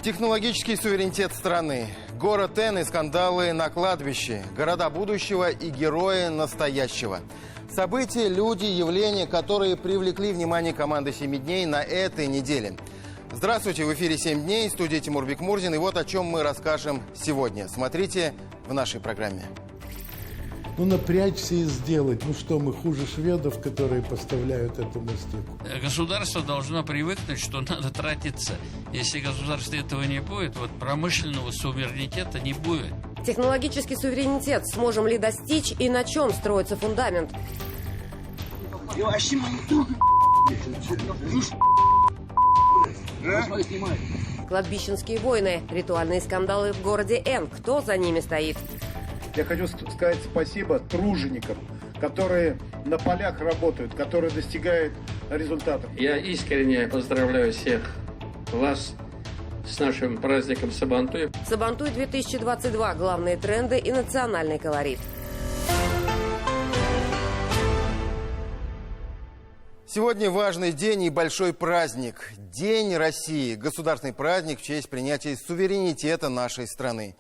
Технологический суверенитет страны. Город Н и скандалы на кладбище. Города будущего и герои настоящего. События, люди, явления, которые привлекли внимание команды «7 дней» на этой неделе. Здравствуйте, в эфире «7 дней», студия Тимур Бекмурзин. И вот о чем мы расскажем сегодня. Смотрите в нашей программе. Напрячься и сделать. Что мы хуже шведов, которые поставляют эту мастику? Государство должно привыкнуть, что надо тратиться. Если государство этого не будет, промышленного суверенитета не будет. Технологический суверенитет сможем ли достичь и на чем строится фундамент? Кладбищенские войны, ритуальные скандалы в городе Н. Кто за ними стоит? Я хочу сказать спасибо труженикам, которые на полях работают, которые достигают результатов. Я искренне поздравляю всех вас с нашим праздником Сабантуй. Сабантуй 2022. Главные тренды и национальный колорит. Сегодня важный день и большой праздник. День России. Государственный праздник в честь принятия суверенитета нашей страны.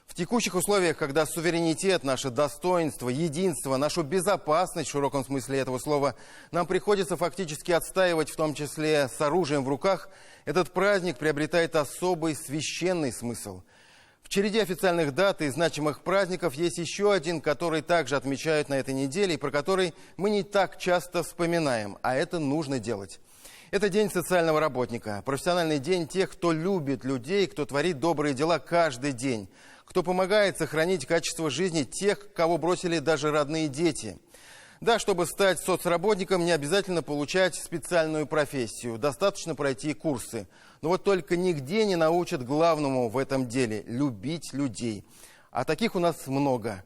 В текущих условиях, когда суверенитет, наше достоинство, единство, нашу безопасность в широком смысле этого слова нам приходится фактически отстаивать, в том числе с оружием в руках, этот праздник приобретает особый священный смысл. В череде официальных дат и значимых праздников есть еще один, который также отмечают на этой неделе и про который мы не так часто вспоминаем, а это нужно делать. Это День социального работника, профессиональный день тех, кто любит людей, кто творит добрые дела каждый день, кто помогает сохранить качество жизни тех, кого бросили даже родные дети. Да, чтобы стать соцработником, не обязательно получать специальную профессию, достаточно пройти курсы. Но только нигде не научат главному в этом деле – любить людей. А таких у нас много.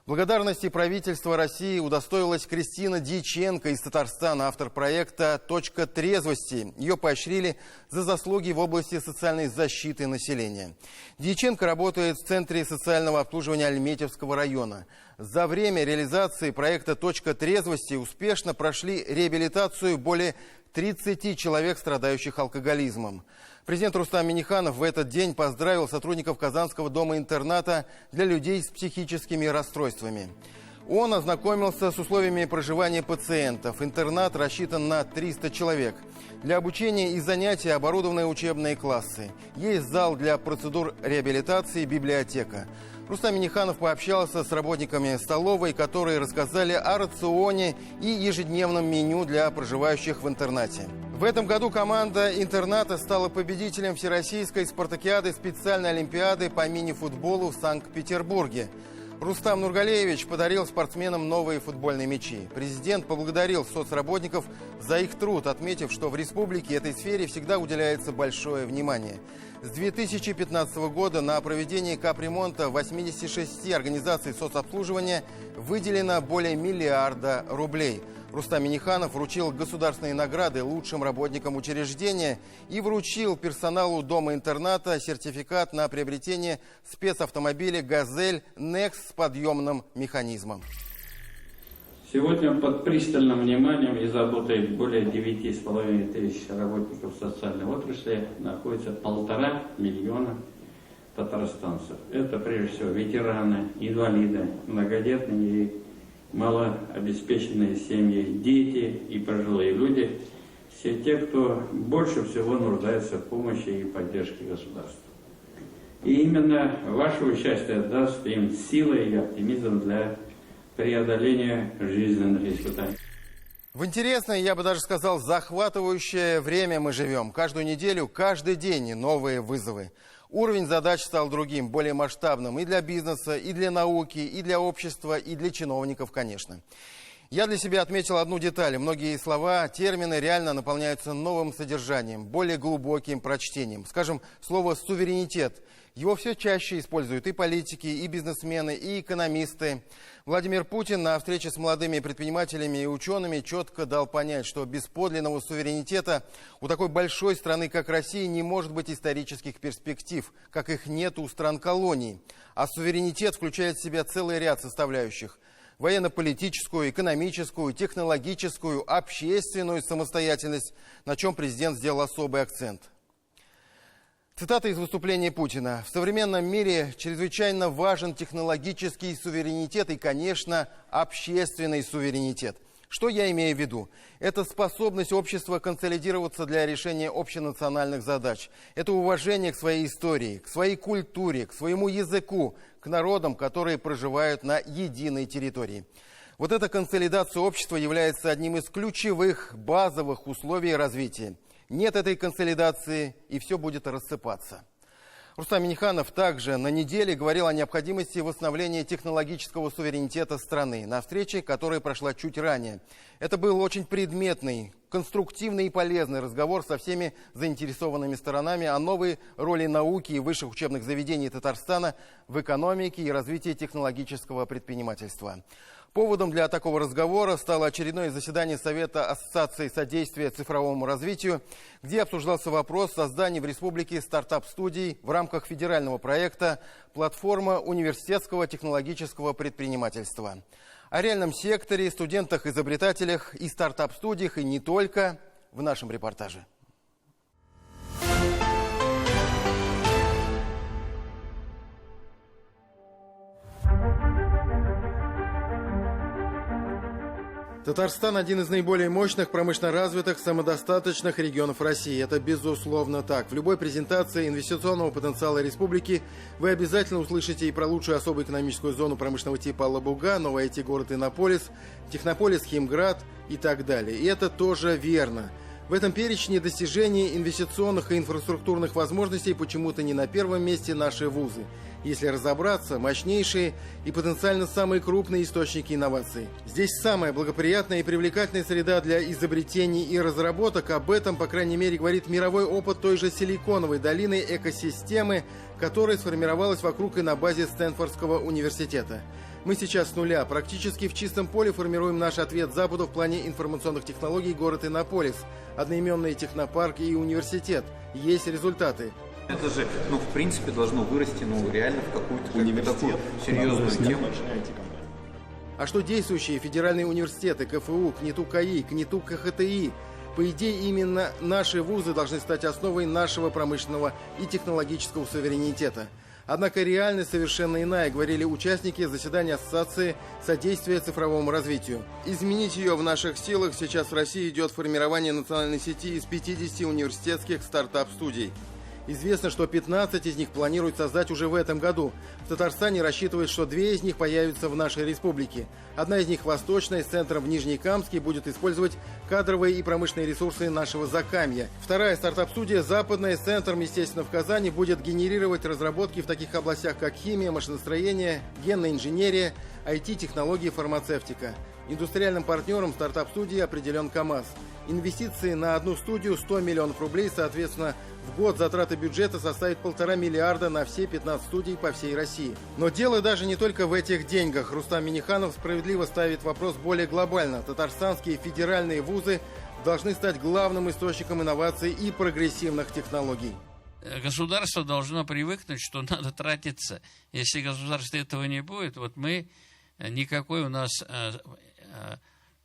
Благодарности правительства России удостоилась Кристина Дьяченко из Татарстана, автор проекта «Точка трезвости». Ее поощрили за заслуги в области социальной защиты населения. Дьяченко работает в Центре социального обслуживания Альметьевского района. За время реализации проекта «Точка трезвости» успешно прошли реабилитацию более 30 человек, страдающих алкоголизмом. Президент Рустам Минниханов в этот день поздравил сотрудников Казанского дома-интерната для людей с психическими расстройствами. Он ознакомился с условиями проживания пациентов. Интернат рассчитан на 300 человек. Для обучения и занятий оборудованы учебные классы. Есть зал для процедур реабилитации, библиотека. Рустам Минниханов пообщался с работниками столовой, которые рассказали о рационе и ежедневном меню для проживающих в интернате. В этом году команда интерната стала победителем Всероссийской спартакиады специальной олимпиады по мини-футболу в Санкт-Петербурге. Рустам Нургалеевич подарил спортсменам новые футбольные мячи. Президент поблагодарил соцработников за их труд, отметив, что в республике этой сфере всегда уделяется большое внимание. С 2015 года на проведение капремонта 86 организаций соцобслуживания выделено более миллиарда рублей. Рустам Минниханов вручил государственные награды лучшим работникам учреждения и вручил персоналу дома-интерната сертификат на приобретение спецавтомобиля «Газель Некс» с подъемным механизмом. Сегодня под пристальным вниманием и заботой более 9,5 тысяч работников социальной отрасли находится 1,5 миллиона татарстанцев. Это прежде всего ветераны, инвалиды, многодетные и малообеспеченные семьи, дети и пожилые люди. Все те, кто больше всего нуждается в помощи и поддержке государства. И именно ваше участие даст им силы и оптимизм для преодоления жизненных испытаний. В интересное, я бы даже сказал, захватывающее время мы живем. Каждую неделю, каждый день новые вызовы. Уровень задач стал другим, более масштабным и для бизнеса, и для науки, и для общества, и для чиновников, конечно. Я для себя отметил одну деталь. Многие слова, термины реально наполняются новым содержанием, более глубоким прочтением. Скажем, слово «суверенитет». Его все чаще используют и политики, и бизнесмены, и экономисты. Владимир Путин на встрече с молодыми предпринимателями и учеными четко дал понять, что без подлинного суверенитета у такой большой страны, как Россия, не может быть исторических перспектив, как их нет у стран-колоний. А суверенитет включает в себя целый ряд составляющих. Военно-политическую, экономическую, технологическую, общественную самостоятельность, на чем президент сделал особый акцент. Цитата из выступления Путина. В современном мире чрезвычайно важен технологический суверенитет и, конечно, общественный суверенитет. Что я имею в виду? Это способность общества консолидироваться для решения общенациональных задач. Это уважение к своей истории, к своей культуре, к своему языку, к народам, которые проживают на единой территории. Вот эта консолидация общества является одним из ключевых базовых условий развития. Нет этой консолидации, и все будет рассыпаться. Рустам Минниханов также на неделе говорил о необходимости восстановления технологического суверенитета страны на встрече, которая прошла чуть ранее. Это был очень предметный, конструктивный и полезный разговор со всеми заинтересованными сторонами о новой роли науки и высших учебных заведений Татарстана в экономике и развитии технологического предпринимательства. Поводом для такого разговора стало очередное заседание Совета Ассоциации содействия цифровому развитию, где обсуждался вопрос создания в республике стартап-студий в рамках федерального проекта «Платформа университетского технологического предпринимательства». О реальном секторе, студентах-изобретателях и стартап-студиях, и не только, в нашем репортаже. Татарстан – один из наиболее мощных, промышленно развитых, самодостаточных регионов России. Это безусловно так. В любой презентации инвестиционного потенциала республики вы обязательно услышите и про лучшую особую экономическую зону промышленного типа Алабуга, новый IT-город Иннополис, Технополис, Химград и так далее. И это тоже верно. В этом перечне достижений инвестиционных и инфраструктурных возможностей почему-то не на первом месте наши вузы. Если разобраться, мощнейшие и потенциально самые крупные источники инноваций. Здесь самая благоприятная и привлекательная среда для изобретений и разработок. Об этом, по крайней мере, говорит мировой опыт той же Силиконовой долины экосистемы, которая сформировалась вокруг и на базе Стэнфордского университета. Мы сейчас с нуля, практически в чистом поле формируем наш ответ Западу в плане информационных технологий город Иннополис, одноименный технопарк и университет. Есть результаты. Это же, в принципе, должно вырасти, реально в какую-то такую серьезную тему. А что действующие федеральные университеты, КФУ, КНИТУ КАИ, КНИТУ КХТИ? По идее, именно наши вузы должны стать основой нашего промышленного и технологического суверенитета. Однако реальность совершенно иная, говорили участники заседания Ассоциации содействия цифровому развитию. Изменить ее в наших силах. Сейчас в России идет формирование национальной сети из 50 университетских стартап-студий. Известно, что 15 из них планируют создать уже в этом году. В Татарстане рассчитывают, что 2 из них появятся в нашей республике. Одна из них восточная, с центром в Нижнекамске, будет использовать кадровые и промышленные ресурсы нашего Закамья. Вторая стартап-студия, западная, с центром, естественно, в Казани, будет генерировать разработки в таких областях, как химия, машиностроение, генная инженерия, IT-технологии, фармацевтика. Индустриальным партнером стартап-студии определен КАМАЗ. Инвестиции на одну студию 100 миллионов рублей, соответственно, в год затраты бюджета составят 1,5 миллиарда на все 15 студий по всей России. Но дело даже не только в этих деньгах. Рустам Минниханов справедливо ставит вопрос более глобально. Татарстанские федеральные вузы должны стать главным источником инноваций и прогрессивных технологий. Государство должно привыкнуть, что надо тратиться. Если государство этого не будет, никакой у нас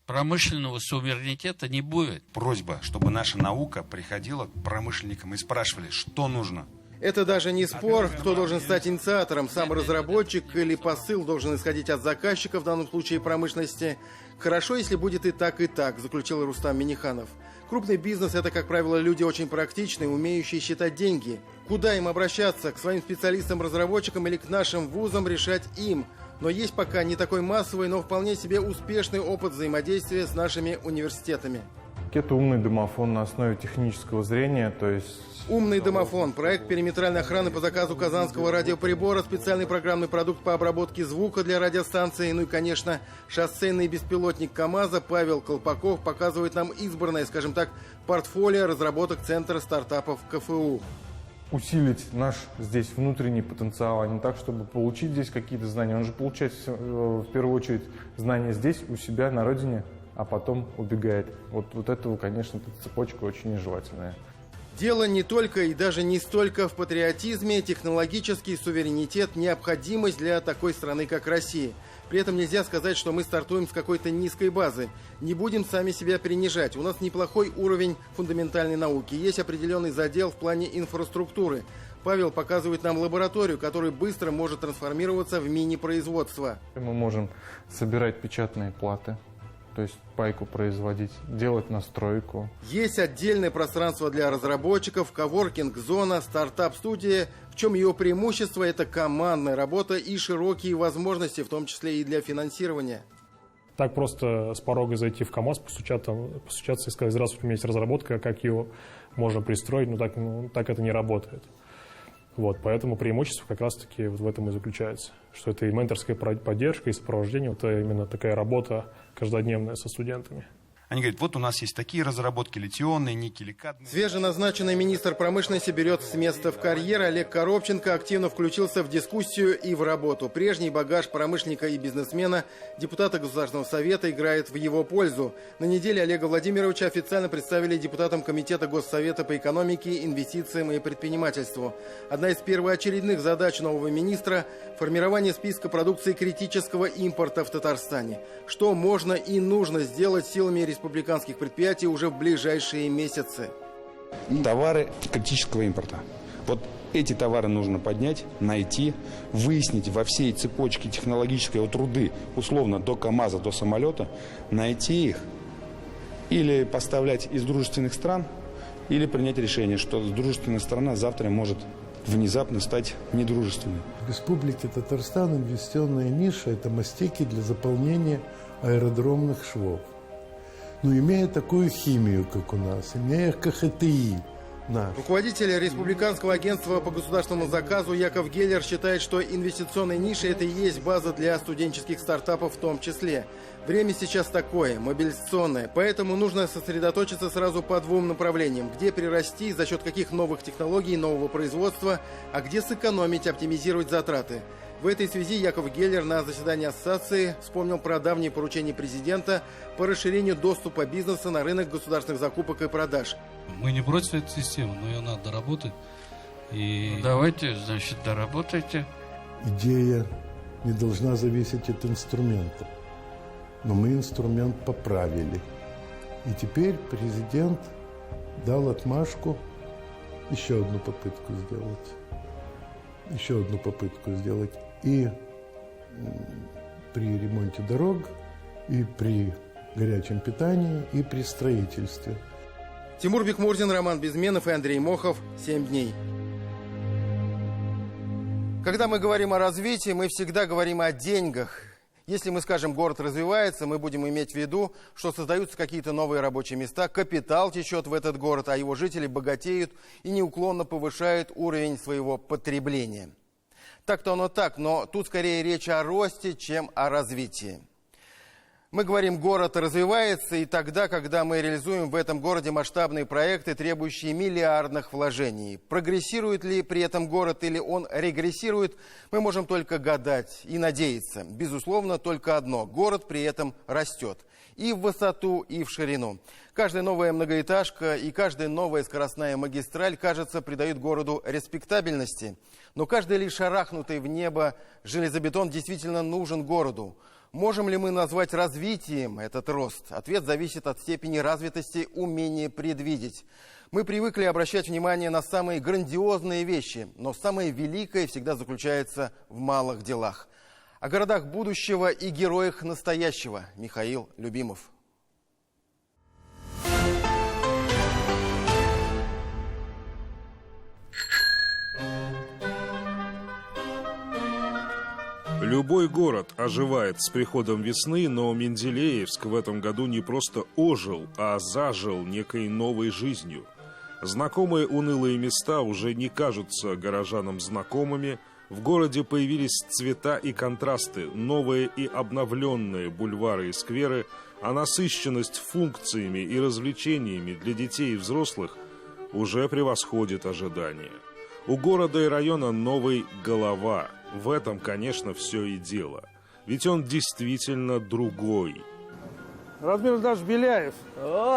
промышленного суверенитета не будет. Просьба, чтобы наша наука приходила к промышленникам и спрашивали, что нужно. Это даже не спор, кто должен стать инициатором, сам разработчик или посыл должен исходить от заказчика, в данном случае промышленности. Хорошо, если будет и так, заключил Рустам Минниханов. Крупный бизнес – это, как правило, люди очень практичные, умеющие считать деньги. Куда им обращаться? К своим специалистам-разработчикам или к нашим вузам, решать им. Но есть пока не такой массовый, но вполне себе успешный опыт взаимодействия с нашими университетами. Это умный домофон на основе технического зрения, то есть... Умный домофон – проект периметральной охраны по заказу казанского радиоприбора, специальный программный продукт по обработке звука для радиостанции, и, конечно, шоссейный беспилотник КАМАЗа. Павел Колпаков показывает нам избранное, скажем так, портфолио разработок Центра стартапов КФУ. Усилить наш здесь внутренний потенциал, а не так, чтобы получить здесь какие-то знания. Он же получает в первую очередь знания здесь, у себя, на родине, а потом убегает. Вот этого, конечно, эта цепочка очень нежелательная. Дело не только и даже не столько в патриотизме. Технологический суверенитет – необходимость для такой страны, как Россия. При этом нельзя сказать, что мы стартуем с какой-то низкой базы. Не будем сами себя принижать. У нас неплохой уровень фундаментальной науки. Есть определенный задел в плане инфраструктуры. Павел показывает нам лабораторию, которая быстро может трансформироваться в мини-производство. Мы можем собирать печатные платы, то есть пайку производить, делать настройку. Есть отдельное пространство для разработчиков, коворкинг-зона, стартап-студия. В чем ее преимущество? Это командная работа и широкие возможности, в том числе и для финансирования. Так просто с порога зайти в КамАЗ, постучаться и сказать: здравствуйте, у меня есть разработка, как ее можно пристроить, но так это не работает. Вот, поэтому преимущество как раз-таки вот в этом и заключается, что это и менторская поддержка, и сопровождение, вот именно такая работа каждодневная со студентами. Они говорят, вот у нас есть такие разработки: литионные, никель-кадмий. Свеженазначенный министр промышленности берет с места в карьер. Олег Коробченко активно включился в дискуссию и в работу. Прежний багаж промышленника и бизнесмена, депутата Государственного совета, играет в его пользу. На неделе Олега Владимировича официально представили депутатам Комитета Госсовета по экономике, инвестициям и предпринимательству. Одна из первоочередных задач нового министра – формирование списка продукции критического импорта в Татарстане. Что можно и нужно сделать силами республиканских предприятий уже в ближайшие месяцы. Товары критического импорта. Вот эти товары нужно поднять, найти, выяснить во всей цепочке технологической от руды, условно до КамАЗа, до самолета, найти их или поставлять из дружественных стран, или принять решение, что дружественная страна завтра может внезапно стать недружественной. В Республике Татарстан инвестиционная ниша – это мастики для заполнения аэродромных швов. Но имея такую химию, как у нас, имея КХТИ наш. Руководитель Республиканского агентства по государственному заказу Яков Геллер считает, что инвестиционная ниша – это и есть база для студенческих стартапов в том числе. Время сейчас такое, мобилизационное, поэтому нужно сосредоточиться сразу по двум направлениям. Где прирасти, за счет каких новых технологий, нового производства, а где сэкономить, оптимизировать затраты. В этой связи Яков Геллер на заседании ассоциации вспомнил про давние поручения президента по расширению доступа бизнеса на рынок государственных закупок и продаж. Мы не против этой системы, но ее надо доработать. Ну, давайте, значит, доработайте. Идея не должна зависеть от инструмента. Но мы инструмент поправили. И теперь президент дал отмашку еще одну попытку сделать. И при ремонте дорог, и при горячем питании, и при строительстве. Тимур Бекмурзин, Роман Безменов и Андрей Мохов. 7 дней. Когда мы говорим о развитии, мы всегда говорим о деньгах. Если мы скажем, город развивается, мы будем иметь в виду, что создаются какие-то новые рабочие места, капитал течет в этот город, а его жители богатеют и неуклонно повышают уровень своего потребления. Так-то оно так, но тут скорее речь о росте, чем о развитии. Мы говорим, город развивается и тогда, когда мы реализуем в этом городе масштабные проекты, требующие миллиардных вложений. Прогрессирует ли при этом город или он регрессирует, мы можем только гадать и надеяться. Безусловно, только одно – город при этом растет. И в высоту, и в ширину. Каждая новая многоэтажка и каждая новая скоростная магистраль, кажется, придают городу респектабельности. Но каждый лишь шарахнутый в небо железобетон действительно нужен городу. Можем ли мы назвать развитием этот рост? Ответ зависит от степени развитости умения предвидеть. Мы привыкли обращать внимание на самые грандиозные вещи, но самое великое всегда заключается в малых делах. О городах будущего и героях настоящего. Михаил Любимов. Любой город оживает с приходом весны, но Менделеевск в этом году не просто ожил, а зажил некой новой жизнью. Знакомые унылые места уже не кажутся горожанам знакомыми. В городе появились цвета и контрасты, новые и обновленные бульвары и скверы, а насыщенность функциями и развлечениями для детей и взрослых уже превосходит ожидания. У города и района новый голова. В этом, конечно, все и дело. Ведь он действительно другой. Радмир Ильдарович Беляев,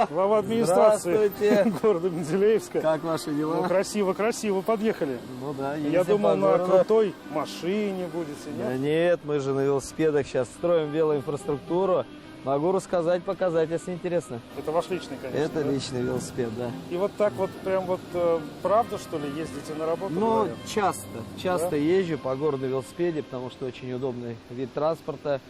глава администрации города Менделеевска. Как ваши дела? Ну, красиво подъехали. Ну да, я думал, на крутой машине будете, нет? Да нет, мы же на велосипедах сейчас строим велоинфраструктуру. Могу рассказать, показать, если интересно. Это ваш личный, конечно. Это личный велосипед, да. И вот так вот, прям вот, правда, что ли, ездите на работу? Ну, говорят? часто да? Езжу по городу на велосипеде, потому что очень удобный вид транспорта.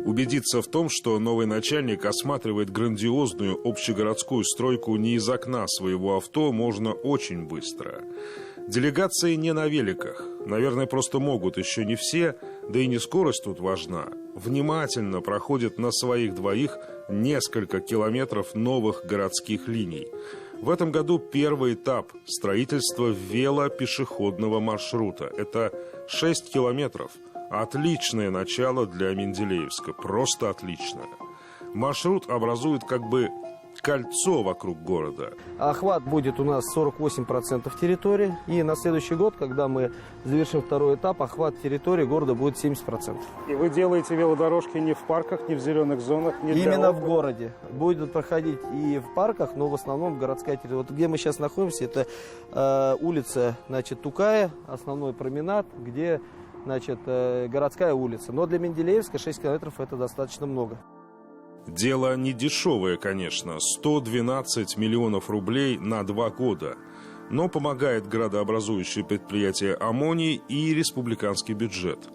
Убедиться в том, что новый начальник осматривает грандиозную общегородскую стройку не из окна своего авто, можно очень быстро. Делегации не на великах. Наверное, просто могут еще не все, да и не скорость тут важна. Внимательно проходят на своих двоих несколько километров новых городских линий. В этом году первый этап строительства велопешеходного маршрута. Это 6 километров. Отличное начало для Менделеевска. Просто отличное. Маршрут образует как бы кольцо вокруг города. Охват будет у нас 48% территории. И на следующий год, когда мы завершим второй этап, охват территории города будет 70%. И вы делаете велодорожки не в парках, не в зеленых зонах? Не именно в городе. Будет проходить и в парках, но в основном городская территория. Вот где мы сейчас находимся, это улица, значит, Тукая, основной променад, где, значит, городская улица. Но для Менделеевска 6 километров это достаточно много. Дело не дешевое, конечно, 112 миллионов рублей на 2 года. Но помогает градообразующее предприятие «Амоний» и республиканский бюджет.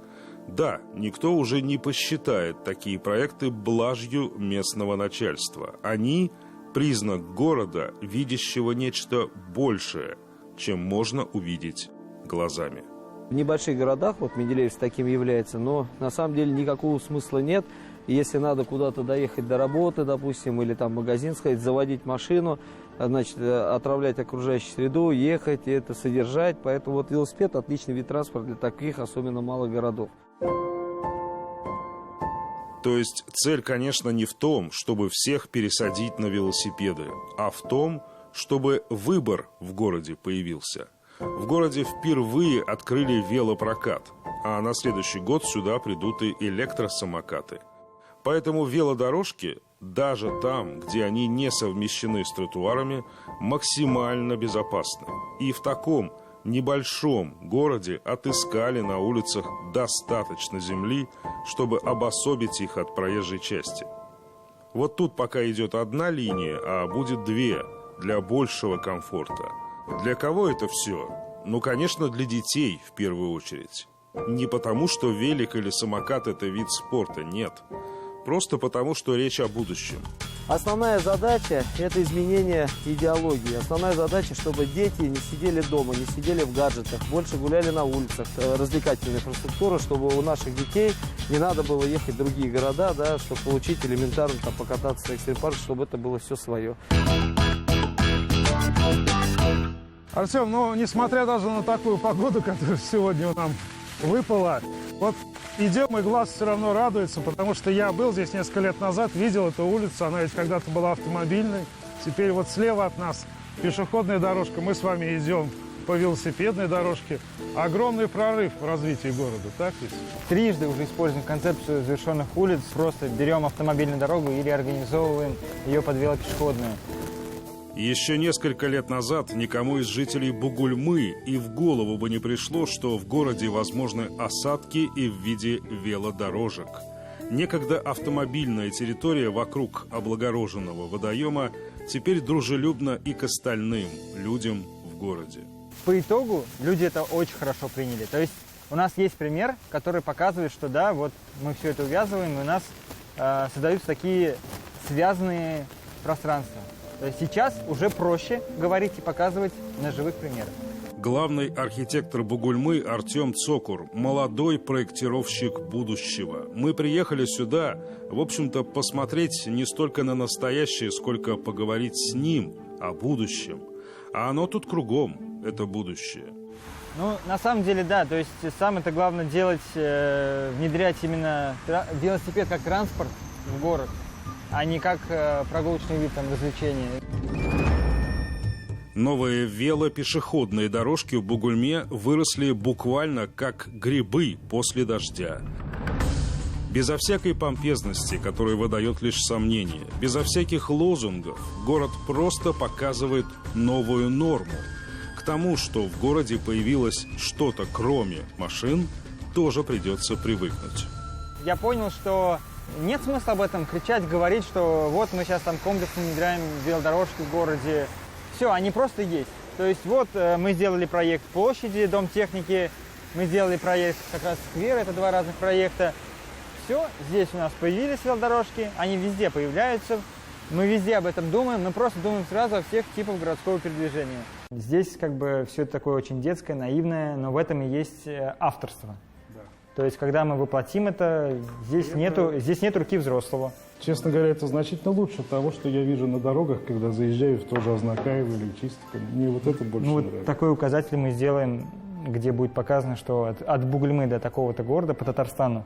Да, никто уже не посчитает такие проекты блажью местного начальства. Они – признак города, видящего нечто большее, чем можно увидеть глазами. В небольших городах, вот Менделеевск таким является, но на самом деле никакого смысла нет. Если надо куда-то доехать до работы, допустим, или там в магазин сходить, заводить машину, значит, отравлять окружающую среду, ехать и это содержать. Поэтому вот велосипед – отличный вид транспорта для таких, особенно малых городов. То есть цель, конечно, не в том, чтобы всех пересадить на велосипеды, а в том, чтобы выбор в городе появился. В городе впервые открыли велопрокат, а на следующий год сюда придут и электросамокаты. Поэтому велодорожки, даже там, где они не совмещены с тротуарами, максимально безопасны. И в таком небольшом городе отыскали на улицах достаточно земли, чтобы обособить их от проезжей части. Вот тут пока идет одна линия, а будет 2 для большего комфорта. Для кого это все? Ну, конечно, для детей в первую очередь. Не потому, что велик или самокат – это вид спорта, нет. Просто потому, что речь о будущем. Основная задача – это изменение идеологии. Основная задача, чтобы дети не сидели дома, не сидели в гаджетах, больше гуляли на улицах, развлекательная инфраструктура, чтобы у наших детей не надо было ехать в другие города, да, чтобы получить элементарно там, покататься на экстрим-парке, чтобы это было все свое. Артем, ну, несмотря даже на такую погоду, которая сегодня нам выпала, вот идем, и глаз все равно радуется, потому что я был здесь несколько лет назад, видел эту улицу, она ведь когда-то была автомобильной. Теперь вот слева от нас пешеходная дорожка, мы с вами идем по велосипедной дорожке. Огромный прорыв в развитии города, так ведь? Трижды уже используем концепцию завершенных улиц, просто берем автомобильную дорогу и реорганизовываем ее под велопешеходную. Еще несколько лет назад никому из жителей Бугульмы и в голову бы не пришло, что в городе возможны осадки и в виде велодорожек. Некогда автомобильная территория вокруг облагороженного водоема теперь дружелюбна и к остальным людям в городе. По итогу люди это очень хорошо приняли. То есть у нас есть пример, который показывает, что да, вот мы все это увязываем, и у нас создаются такие связанные пространства. То есть сейчас уже проще говорить и показывать на живых примерах. Главный архитектор Бугульмы Артем Цокур, молодой проектировщик будущего. Мы приехали сюда, в общем-то, посмотреть не столько на настоящее, сколько поговорить с ним о будущем. А оно тут кругом, это будущее. Ну, на самом деле, да. То есть самое-то главное делать, внедрять именно велосипед как транспорт в город, а не как прогулочный вид там, развлечения. Новые велопешеходные дорожки в Бугульме выросли буквально как грибы после дождя. Безо всякой помпезности, которая выдает лишь сомнение, безо всяких лозунгов, город просто показывает новую норму. К тому, что в городе появилось что-то кроме машин, тоже придется привыкнуть. Я понял, что нет смысла об этом кричать, говорить, что вот мы сейчас там комплексно внедряем велодорожки в городе. Все, они просто есть. То есть вот мы сделали проект площади, дом техники, мы сделали проект как раз сквер, это два разных проекта. Все, здесь у нас появились велодорожки, они везде появляются. Мы везде об этом думаем, мы просто думаем сразу о всех типах городского передвижения. Здесь как бы все это такое очень детское, наивное, но в этом и есть авторство. Да. То есть когда мы воплотим это, здесь нет руки взрослого. Честно говоря, это значительно лучше того, что я вижу на дорогах, когда заезжаю в то же Ознакаево или Чистиков. Мне вот это больше нравится. Вот такой указатель мы сделаем, где будет показано, что от Бугульмы до такого-то города по Татарстану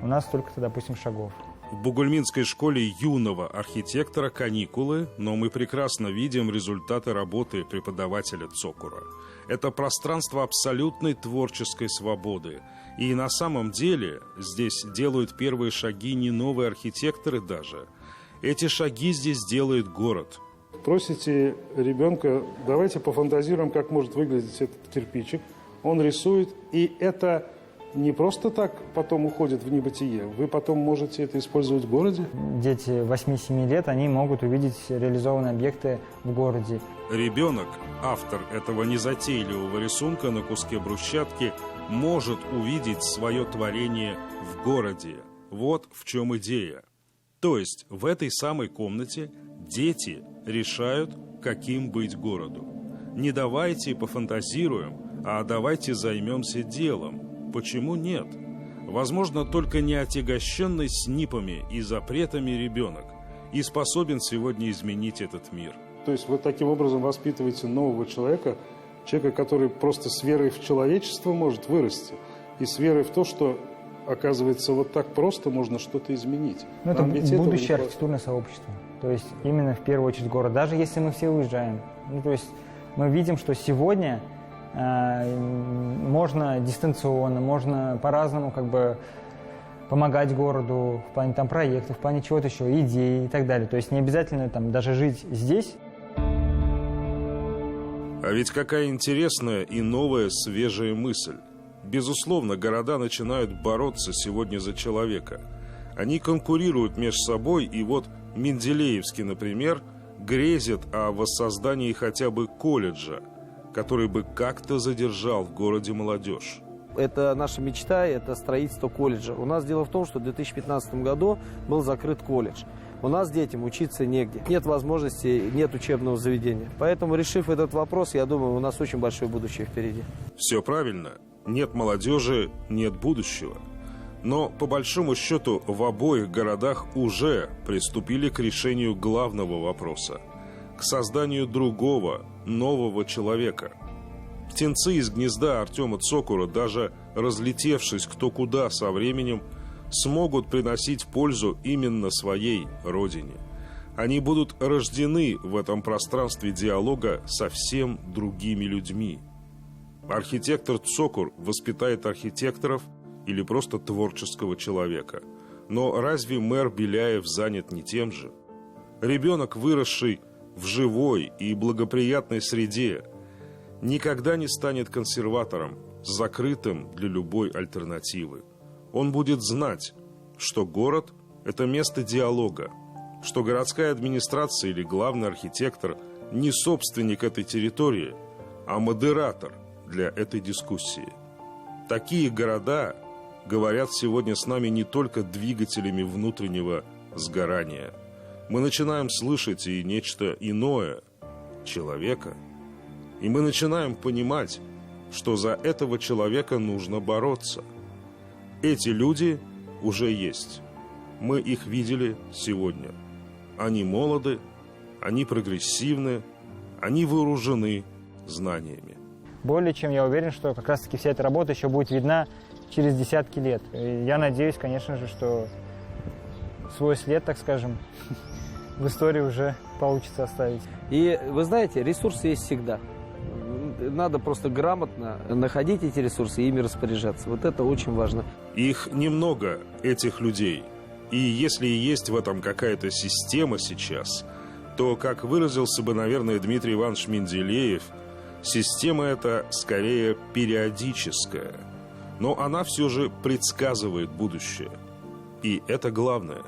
у нас столько-то, допустим, шагов. В Бугульминской школе юного архитектора каникулы, но мы прекрасно видим результаты работы преподавателя Цокура. Это пространство абсолютной творческой свободы. И на самом деле здесь делают первые шаги не новые архитекторы даже. Эти шаги здесь делает город. Просите ребенка, давайте пофантазируем, как может выглядеть этот кирпичик. Он рисует, и это не просто так потом уходит в небытие. Вы потом можете это использовать в городе. Дети 8-7 лет, они могут увидеть реализованные объекты в городе. Ребенок, автор этого незатейливого рисунка на куске брусчатки, может увидеть свое творение в городе. Вот в чем идея. То есть в этой самой комнате дети решают, каким быть городу. Не давайте пофантазируем, а давайте займемся делом. Почему нет? Возможно, только неотягощенный СНИПами и запретами ребенок и способен сегодня изменить этот мир. То есть вы таким образом воспитываете нового человека, который просто с верой в человечество может вырасти, и с верой в то, что, оказывается, вот так просто можно что-то изменить. Ну, это будущее архитектурное сообщество. То есть именно в первую очередь город. Даже если мы все уезжаем. Ну, то есть мы видим, что сегодня можно дистанционно, можно по-разному как бы помогать городу в плане там проектов, в плане чего-то еще, идей и так далее. То есть не обязательно там даже жить здесь. А ведь какая интересная и новая свежая мысль. Безусловно, города начинают бороться сегодня за человека. Они конкурируют между собой, и вот Менделеевский, например, грезит о воссоздании хотя бы колледжа, который бы как-то задержал в городе молодежь. Это наша мечта, это строительство колледжа. У нас дело в том, что в 2015 году был закрыт колледж. У нас детям учиться негде. Нет возможности, нет учебного заведения. Поэтому, решив этот вопрос, я думаю, у нас очень большое будущее впереди. Все правильно. Нет молодежи, нет будущего. Но, по большому счету, в обоих городах уже приступили к решению главного вопроса. К созданию другого, нового человека. Птенцы из гнезда Артема Цокура, даже разлетевшись кто куда со временем, смогут приносить пользу именно своей родине. Они будут рождены в этом пространстве диалога совсем другими людьми. Архитектор Цокур воспитает архитекторов или просто творческого человека. Но разве мэр Беляев занят не тем же? Ребенок, выросший в живой и благоприятной среде, никогда не станет консерватором, закрытым для любой альтернативы. Он будет знать, что город – это место диалога, что городская администрация или главный архитектор не собственник этой территории, а модератор для этой дискуссии. Такие города говорят сегодня с нами не только двигателями внутреннего сгорания. Мы начинаем слышать и нечто иное – человека. И мы начинаем понимать, что за этого человека нужно бороться. Эти люди уже есть. Мы их видели сегодня. Они молоды, они прогрессивны, они вооружены знаниями. Более чем я уверен, что как раз-таки вся эта работа еще будет видна через десятки лет. И я надеюсь, конечно же, что свой след, так скажем, в истории уже получится оставить. И вы знаете, ресурсы есть всегда. надо просто грамотно находить эти ресурсы и ими распоряжаться. Вот это очень важно. Их немного, этих людей. И если и есть в этом какая-то система сейчас, то, как выразился бы, наверное, Дмитрий Иванович Менделеев, система эта скорее периодическая. Но она все же предсказывает будущее. И это главное.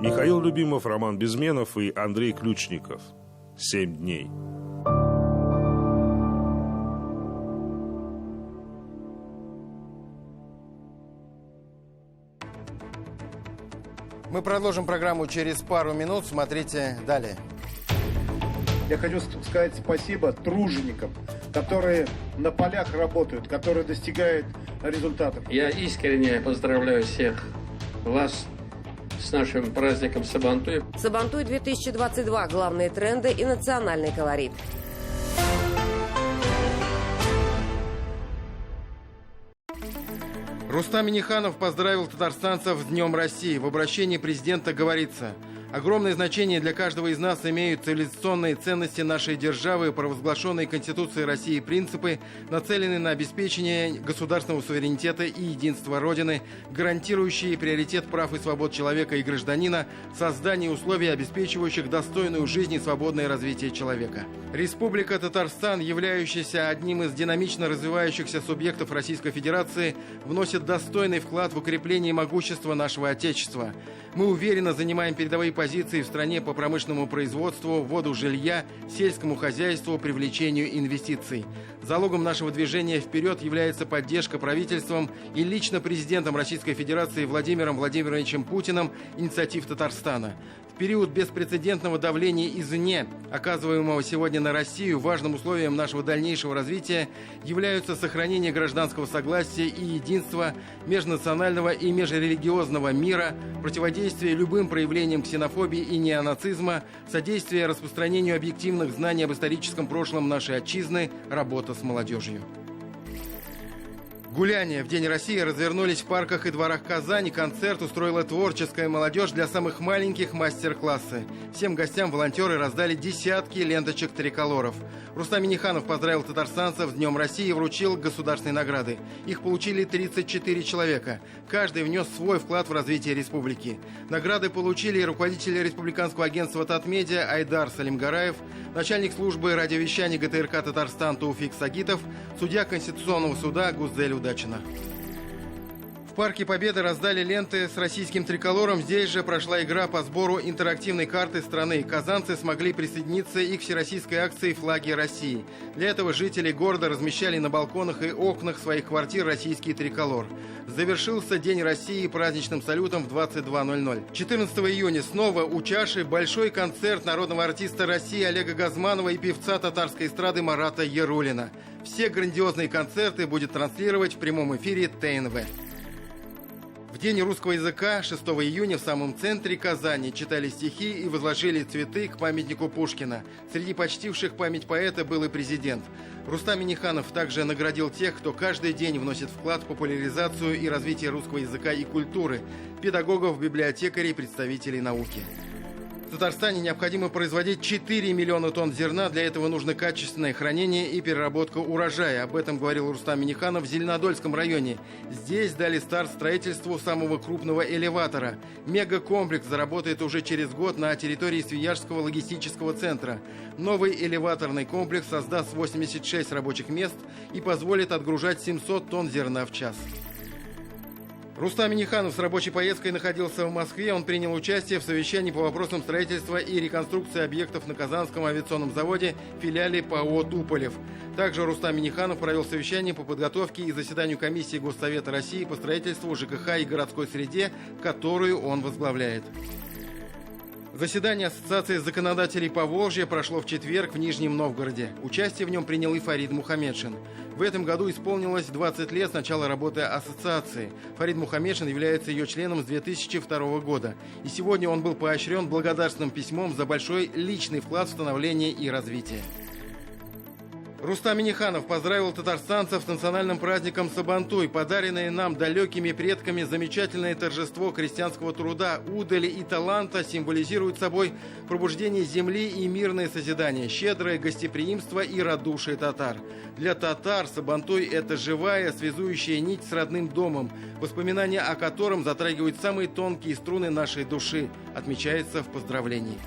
Михаил Любимов, Роман Безменов и Андрей Ключников. 7 дней. Мы продолжим программу через пару минут. Смотрите далее. Я хочу сказать спасибо труженикам, которые на полях работают, которые достигают результатов. Я искренне поздравляю всех вас с нашим праздником Сабантуй. Сабантуй 2022. Главные тренды и национальный колорит. Рустам Минниханов поздравил татарстанцев с Днем России. В обращении президента говорится: огромное значение для каждого из нас имеют цивилизационные ценности нашей державы и провозглашенные Конституцией России принципы, нацеленные на обеспечение государственного суверенитета и единства Родины, гарантирующие приоритет прав и свобод человека и гражданина, создание условий, обеспечивающих достойную жизнь и свободное развитие человека. Республика Татарстан, являющаяся одним из динамично развивающихся субъектов Российской Федерации, вносит достойный вклад в укрепление могущества нашего Отечества. Мы уверенно занимаем передовые позиции в стране по промышленному производству, вводу жилья, сельскому хозяйству, привлечению инвестиций. Залогом нашего движения вперед является поддержка правительством и лично президентом Российской Федерации Владимиром Владимировичем Путиным инициатив Татарстана. В период беспрецедентного давления извне, оказываемого сегодня на Россию, важным условием нашего дальнейшего развития являются сохранение гражданского согласия и единства, межнационального и межрелигиозного мира, противодействие любым проявлениям ксенофобии и неонацизма, содействие распространению объективных знаний об историческом прошлом нашей отчизны, работа с молодежью. Гуляния в День России развернулись в парках и дворах Казани. Концерт устроила творческая молодежь для самых маленьких, мастер-классы. Всем гостям волонтеры раздали десятки ленточек триколоров. Рустам Минниханов поздравил татарстанцев с Днем России и вручил государственные награды. Их получили 34 человека. Каждый внес свой вклад в развитие республики. Награды получили руководитель республиканского агентства Татмедиа Айдар Салимгараев, начальник службы радиовещания ГТРК Татарстан Тауфик Сагитов, судья Конституционного суда Гузель Удачина. В Парке Победы раздали ленты с российским триколором. Здесь же прошла игра по сбору интерактивной карты страны. Казанцы смогли присоединиться и к всероссийской акции «Флаги России». Для этого жители города размещали на балконах и окнах своих квартир российский триколор. Завершился День России праздничным салютом в 22:00. 14 июня снова у чаши большой концерт народного артиста России Олега Газманова и певца татарской эстрады Марата Ярулина. Все грандиозные концерты будет транслировать в прямом эфире ТНВ. В День русского языка 6 июня в самом центре Казани читали стихи и возложили цветы к памятнику Пушкина. Среди почтивших память поэта был и президент. Рустам Минниханов также наградил тех, кто каждый день вносит вклад в популяризацию и развитие русского языка и культуры, педагогов, библиотекарей, представителей науки. В Татарстане необходимо производить 4 миллиона тонн зерна. Для этого нужно качественное хранение и переработка урожая. Об этом говорил Рустам Минниханов в Зеленодольском районе. Здесь дали старт строительству самого крупного элеватора. Мегакомплекс заработает уже через год на территории Свияжского логистического центра. Новый элеваторный комплекс создаст 86 рабочих мест и позволит отгружать 700 тонн зерна в час. Рустам Минниханов с рабочей поездкой находился в Москве. Он принял участие в совещании по вопросам строительства и реконструкции объектов на Казанском авиационном заводе, филиале ПАО «Туполев». Также Рустам Минниханов провел совещание по подготовке и заседанию комиссии Госсовета России по строительству ЖКХ и городской среде, которую он возглавляет. Заседание Ассоциации законодателей Поволжья прошло в четверг в Нижнем Новгороде. Участие в нем принял и Фарид Мухаммедшин. В этом году исполнилось 20 лет с начала работы ассоциации. Фарид Мухаммедшин является ее членом с 2002 года. И сегодня он был поощрен благодарственным письмом за большой личный вклад в становление и развитие. Рустам Минниханов поздравил татарстанцев с национальным праздником Сабантуй. Подаренное нам далекими предками замечательное торжество крестьянского труда, удали и таланта символизирует собой пробуждение земли и мирное созидание, щедрое гостеприимство и радушие татар. Для татар Сабантуй – это живая, связующая нить с родным домом, воспоминания о котором затрагивают самые тонкие струны нашей души, отмечается в поздравлении.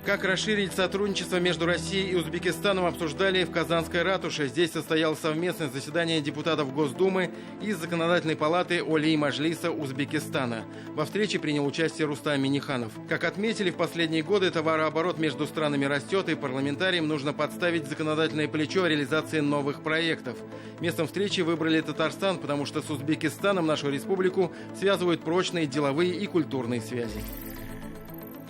Как расширить сотрудничество между Россией и Узбекистаном, обсуждали в Казанской ратуше. Здесь состоялось совместное заседание депутатов Госдумы и Законодательной палаты Олий-Маджлиса Узбекистана. Во встрече принял участие Рустам Минниханов. Как отметили, в последние годы товарооборот между странами растет, и парламентариям нужно подставить законодательное плечо реализации новых проектов. Местом встречи выбрали Татарстан, потому что с Узбекистаном нашу республику связывают прочные деловые и культурные связи.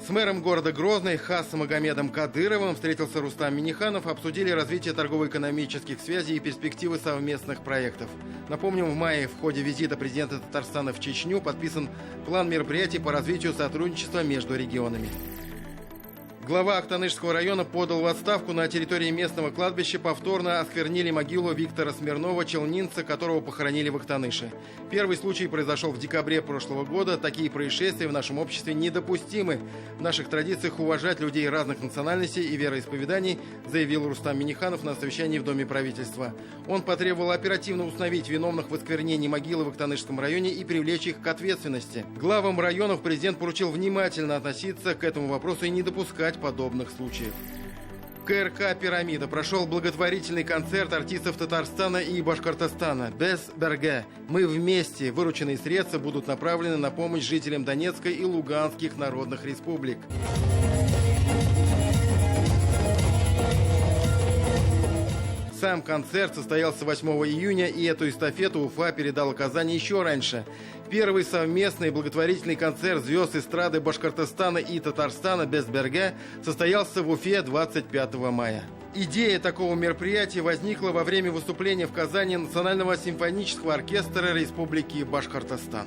С мэром города Грозный Хасом Магомедом Кадыровым встретился Рустам Минниханов, обсудили развитие торгово-экономических связей и перспективы совместных проектов. Напомним, в мае в ходе визита президента Татарстана в Чечню подписан план мероприятий по развитию сотрудничества между регионами. Глава Актанышского района подал в отставку. На территории местного кладбища повторно осквернили могилу Виктора Смирнова, челнинца, которого похоронили в Актаныше. Первый случай произошел в декабре прошлого года. Такие происшествия в нашем обществе недопустимы. В наших традициях уважать людей разных национальностей и вероисповеданий, заявил Рустам Минниханов на совещании в Доме правительства. Он потребовал оперативно установить виновных в осквернении могилы в Актанышском районе и привлечь их к ответственности. Главам районов президент поручил внимательно относиться к этому вопросу и не допускать подобных случаев. В КРК «Пирамида» прошел благотворительный концерт артистов Татарстана и Башкортостана «Без Берге». «Мы вместе». Вырученные средства будут направлены на помощь жителям Донецкой и Луганских народных республик. Сам концерт состоялся 8 июня, и эту эстафету Уфа передала Казани еще раньше. Первый совместный благотворительный концерт звезд эстрады Башкортостана и Татарстана «Без Берге» состоялся в Уфе 25 мая. Идея такого мероприятия возникла во время выступления в Казани Национального симфонического оркестра Республики Башкортостан.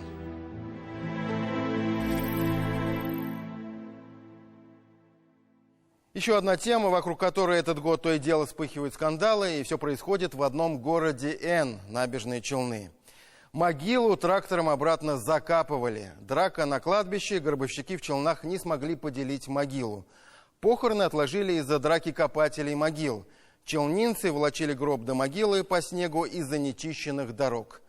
Еще одна тема, вокруг которой этот год то и дело вспыхивают скандалы, и все происходит в одном городе Н, Набережные Челны. Могилу трактором обратно закапывали. Драка на кладбище, гробовщики в Челнах не смогли поделить могилу. Похороны отложили из-за драки копателей могил. Челнинцы волочили гроб до могилы по снегу из-за нечищенных дорог.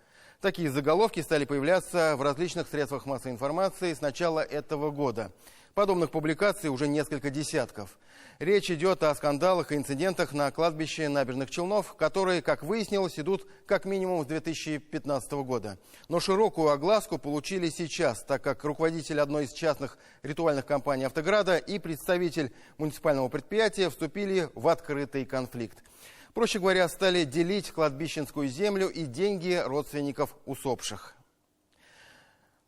Такие заголовки стали появляться в различных средствах массовой информации с начала этого года. Подобных публикаций уже несколько десятков. Речь идет о скандалах и инцидентах на кладбище Набережных Челнов, которые, как выяснилось, идут как минимум с 2015 года. Но широкую огласку получили сейчас, так как руководитель одной из частных ритуальных компаний «Автограда» и представитель муниципального предприятия вступили в открытый конфликт. Проще говоря, стали делить кладбищенскую землю и деньги родственников усопших.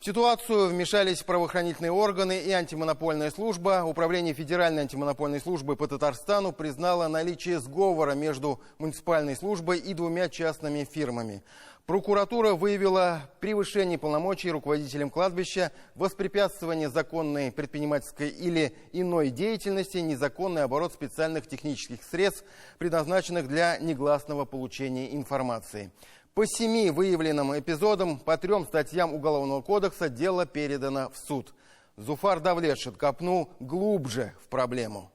В ситуацию вмешались правоохранительные органы и антимонопольная служба. Управление Федеральной антимонопольной службы по Татарстану признало наличие сговора между муниципальной службой и двумя частными фирмами. Прокуратура выявила превышение полномочий руководителям кладбища, воспрепятствование законной предпринимательской или иной деятельности, незаконный оборот специальных технических средств, предназначенных для негласного получения информации. По 7 выявленным эпизодам, по 3 статьям Уголовного кодекса дело передано в суд. Зуфар Давлетшин копнул глубже в проблему.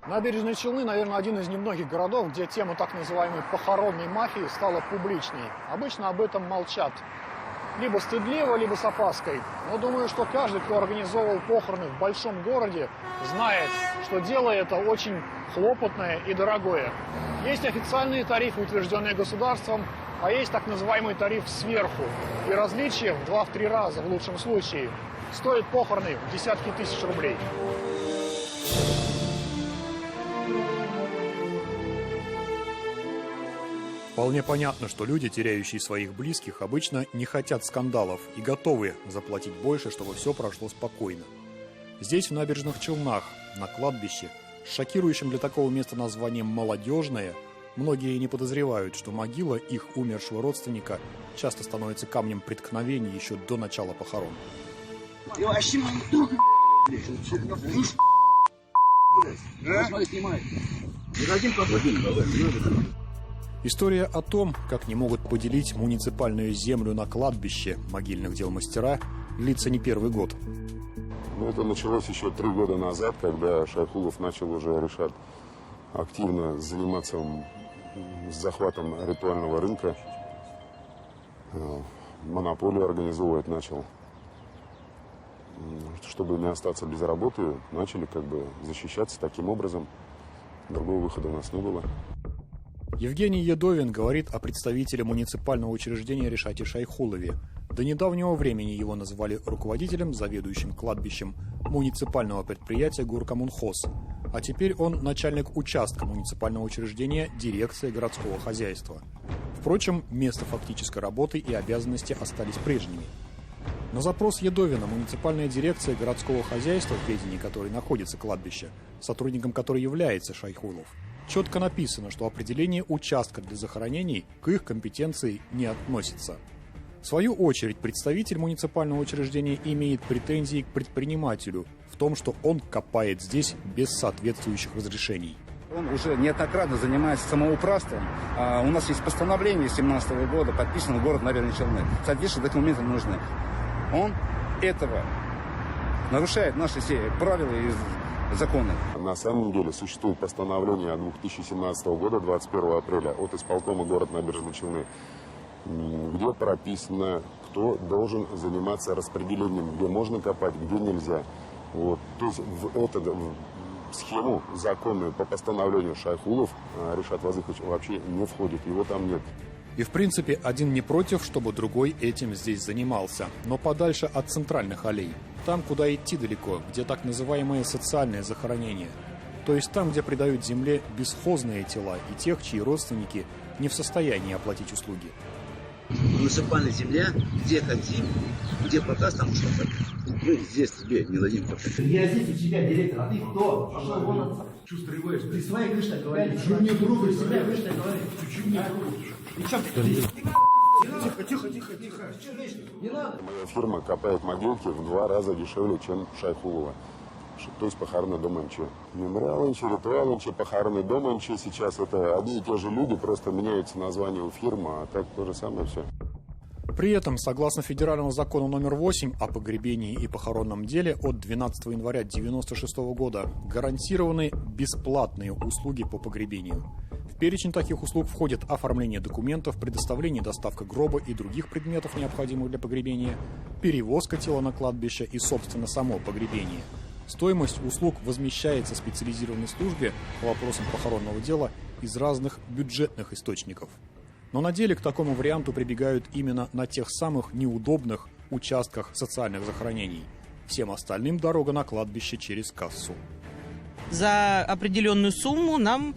Набережные Челны, наверное, один из немногих городов, где тема так называемой похоронной мафии стала публичней. Обычно об этом молчат. Либо стыдливо, либо с опаской. Но думаю, что каждый, кто организовывал похороны в большом городе, знает, что дело это очень хлопотное и дорогое. Есть официальные тарифы, утвержденные государством, а есть так называемый тариф сверху. И различие в 2-3 раза, в лучшем случае, стоит похороны в десятки тысяч рублей. Вполне понятно, что люди, теряющие своих близких, обычно не хотят скандалов и готовы заплатить больше, чтобы все прошло спокойно. Здесь, в Набережных Челнах, на кладбище, с шокирующим для такого места названием «Молодежное», многие не подозревают, что могила их умершего родственника часто становится камнем преткновения еще до начала похорон. Ты вообще мою История о том, как не могут поделить муниципальную землю на кладбище могильных дел мастера, длится не первый год. Это началось еще 3 года назад, когда Шайхулов начал уже решать активно заниматься захватом ритуального рынка, монополию организовывать начал. Чтобы не остаться без работы, начали защищаться таким образом. Другого выхода у нас не было. Евгений Едовин говорит о представителе муниципального учреждения Решате Шайхулове. До недавнего времени его называли руководителем, заведующим кладбищем муниципального предприятия Горкоммунхоз. А теперь он начальник участка муниципального учреждения дирекции городского хозяйства. Впрочем, место фактической работы и обязанности остались прежними. На запрос Едовина муниципальная дирекция городского хозяйства, в ведении которой находится кладбище, сотрудником которой является Шайхулов, четко написано, что определение участка для захоронений к их компетенции не относится. В свою очередь, представитель муниципального учреждения имеет претензии к предпринимателю в том, что он копает здесь без соответствующих разрешений. Он уже неоднократно занимается самоуправством. У нас есть постановление 2017 года, подписано город Набережные Челны. Соответствующие документы нужны. Он этого нарушает наши все правила и законы. На самом деле существует постановление 2017 года, 21 апреля, от исполкома города Набережные Челны, где прописано, кто должен заниматься распределением, где можно копать, где нельзя. То есть в эту схему законную по постановлению Шайхулов Решат Вазыхович вообще не входит, его там нет. И в принципе один не против, чтобы другой этим здесь занимался, но подальше от центральных аллей. Там, куда идти далеко, где так называемые социальные захоронения. То есть там, где предают земле бесхозные тела и тех, чьи родственники не в состоянии оплатить услуги. Муниципальная земля, где хотим, где показ, там что хотим. Мы здесь тебе не дадим показ. Я здесь у тебя директор, а ты кто? Пошел вон отсюда. Что скрываешь? Ты своей крышей говоришь. Чего мне трогаешь? Ты своей крышей говоришь. Ты чего мне трогаешь? Тихо. Не надо. Моя фирма копает могилки в 2 раза дешевле, чем Шайхулова. То есть похоронный дом МЧ. Мемориал МЧ, ритуал МЧ, похоронный дом МЧ. Сейчас это одни и те же люди, просто меняется название у фирмы, а так то же самое все. При этом, согласно федеральному закону номер 8 о погребении и похоронном деле от 12 января 1996 года, гарантированы бесплатные услуги по погребению. В перечень таких услуг входит оформление документов, предоставление и доставка гроба и других предметов, необходимых для погребения, перевозка тела на кладбище и, собственно, само погребение. Стоимость услуг возмещается специализированной службе по вопросам похоронного дела из разных бюджетных источников. Но на деле к такому варианту прибегают именно на тех самых неудобных участках социальных захоронений. Всем остальным дорога на кладбище через кассу. За определенную сумму нам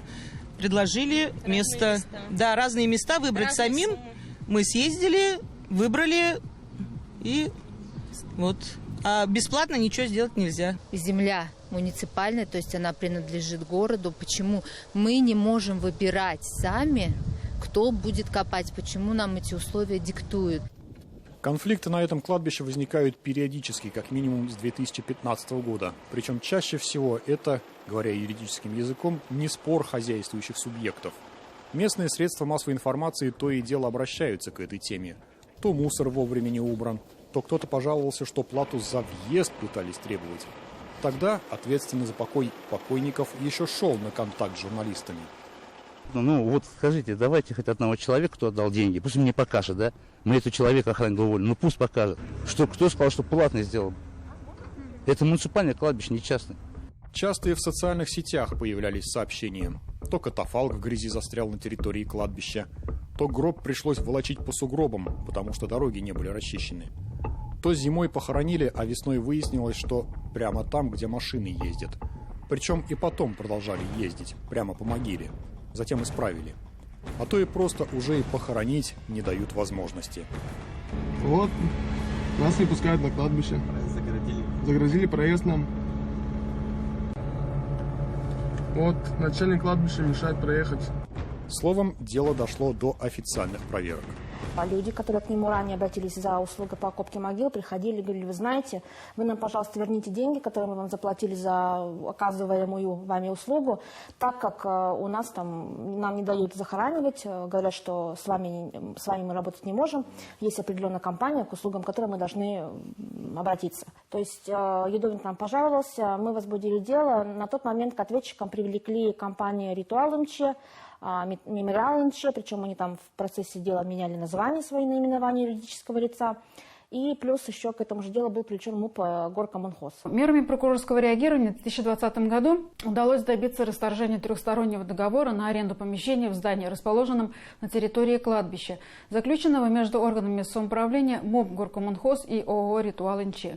предложили место. Да, разные места выбрать самим. Мы съездили, выбрали и вот. А бесплатно ничего сделать нельзя. Земля муниципальная, то есть она принадлежит городу. Почему мы не можем выбирать сами, кто будет копать? Почему нам эти условия диктуют? Конфликты на этом кладбище возникают периодически, как минимум с 2015 года. Причем чаще всего это, говоря юридическим языком, не спор хозяйствующих субъектов. Местные средства массовой информации то и дело обращаются к этой теме. То мусор вовремя не убран, то кто-то пожаловался, что плату за въезд пытались требовать. Тогда ответственный за покой покойников еще шел на контакт с журналистами. Ну вот скажите, давайте хоть одного человека, кто отдал деньги, пусть мне покажет, да? Мы этого человека охранить довольны, ну пусть покажет. Кто сказал, что платно сделал? Это муниципальное кладбище, не частное. Часто и в социальных сетях появлялись сообщения. То катафалк в грязи застрял на территории кладбища, то гроб пришлось волочить по сугробам, потому что дороги не были расчищены. То зимой похоронили, а весной выяснилось, что прямо там, где машины ездят. Причем и потом продолжали ездить, прямо по могиле. Затем исправили. А то и просто уже и похоронить не дают возможности. Вот, нас не пускают на кладбище. Загородили проезд нам. Вот, начальник кладбища мешает проехать. Словом, дело дошло до официальных проверок. Люди, которые к нему ранее обратились за услугой покупки могил, приходили и говорили: вы знаете, вы нам, пожалуйста, верните деньги, которые мы вам заплатили за оказываемую вами услугу, так как у нас там, нам не дают захоранивать, говорят, что с вами мы работать не можем, есть определенная компания, к услугам которой мы должны обратиться. То есть Едовин к нам пожаловался, мы возбудили дело. На тот момент к ответчикам привлекли компанию «Ритуал МЧ», «Мемориал МЧ», причем они там в процессе дела меняли название, свои наименования юридического лица. И плюс еще к этому же делу был привлечен МУП Горкоммунхоз. Мерами прокурорского реагирования в 2020 году удалось добиться расторжения трехстороннего договора на аренду помещения в здании, расположенном на территории кладбища, заключенного между органами самоуправления МУП Горкоммунхоз и ООО «Ритуал НЧ».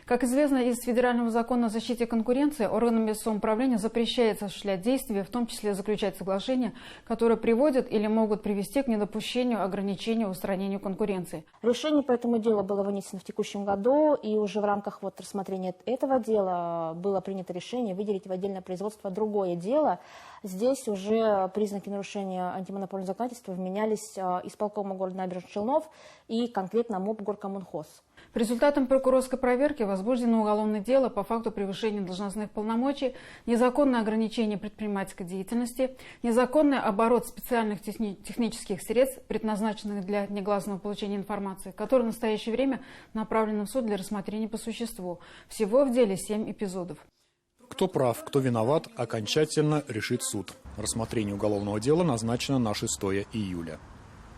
Как известно из Федерального закона о защите конкуренции, органами самоуправления запрещается осуществлять действия, в том числе заключать соглашения, которые приводят или могут привести к недопущению, ограничению, устранению конкуренции. Решение по этому делу было вынесено в текущем году, и уже в рамках рассмотрения этого дела было принято решение выделить в отдельное производство другое дело. Здесь уже признаки нарушения антимонопольного законодательства вменялись исполкому города Набережных Челнов и конкретно МУП Горкоммунхоз. По результатам прокурорской проверки возбуждено уголовное дело по факту превышения должностных полномочий, незаконное ограничение предпринимательской деятельности, незаконный оборот специальных технических средств, предназначенных для негласного получения информации, которые в настоящее время направлены в суд для рассмотрения по существу. Всего в деле 7 эпизодов. Кто прав, кто виноват, окончательно решит суд. Рассмотрение уголовного дела назначено на 6 июля.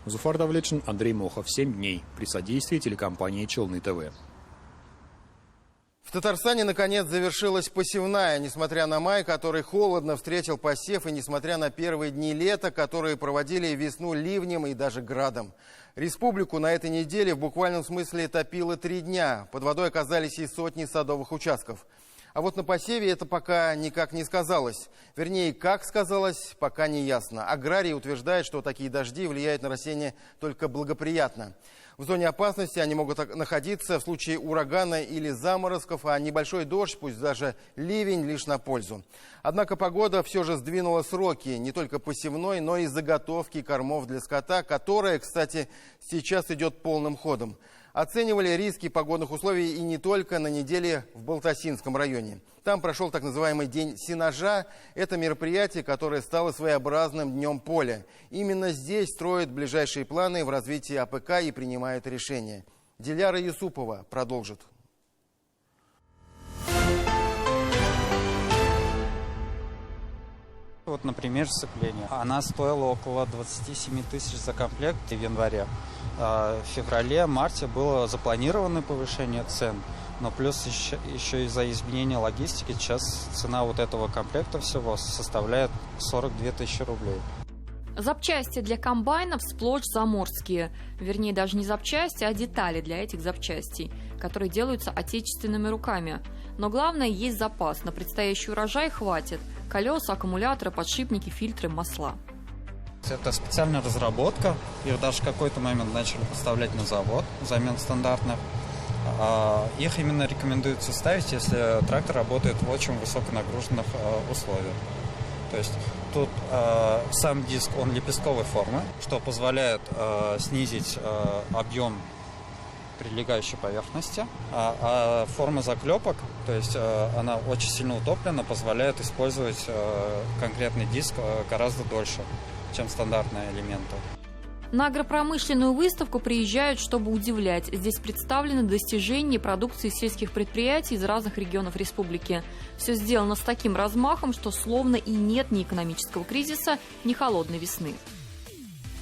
Зуфар Давлетшин, Андрей Мохов. 7 дней. При содействии телекомпании Челны ТВ. В Татарстане, наконец, завершилась посевная. Несмотря на май, который холодно встретил посев, и несмотря на первые дни лета, которые проводили весну ливнем и даже градом. Республику на этой неделе в буквальном смысле топило 3 дня. Под водой оказались и сотни садовых участков. А вот на посеве это пока никак не сказалось. Вернее, как сказалось, пока не ясно. Аграрии утверждают, что такие дожди влияют на растения только благоприятно. В зоне опасности они могут находиться в случае урагана или заморозков, а небольшой дождь, пусть даже ливень, лишь на пользу. Однако погода все же сдвинула сроки не только посевной, но и заготовки кормов для скота, которая, кстати, сейчас идет полным ходом. Оценивали риски погодных условий и не только на неделе в Балтасинском районе. Там прошел так называемый День сенажа. Это мероприятие, которое стало своеобразным днем поля. Именно здесь строят ближайшие планы в развитии АПК и принимают решения. Диляра Юсупова продолжит. Вот, например, сцепление. Она стоила около 27 тысяч за комплект в январе. В феврале, марте было запланировано повышение цен, но плюс еще из-за изменения логистики сейчас цена вот этого комплекта всего составляет 42 тысячи рублей. Запчасти для комбайнов сплошь заморские. Вернее, даже не запчасти, а детали для этих запчастей, которые делаются отечественными руками. Но главное, есть запас. На предстоящий урожай хватит. Колеса, аккумуляторы, подшипники, фильтры, масла. Это специальная разработка. Их даже в какой-то момент начали поставлять на завод взамен стандартных. Их именно рекомендуется ставить, если трактор работает в очень высоконагруженных условиях. То есть тут сам диск, он лепестковой формы, что позволяет снизить объем прилегающей поверхности. А форма заклепок, то есть она очень сильно утоплена, позволяет использовать конкретный диск гораздо дольше, чем стандартные элементы. На агропромышленную выставку приезжают, чтобы удивлять. Здесь представлены достижения продукции сельских предприятий из разных регионов республики. Все сделано с таким размахом, что словно и нет ни экономического кризиса, ни холодной весны.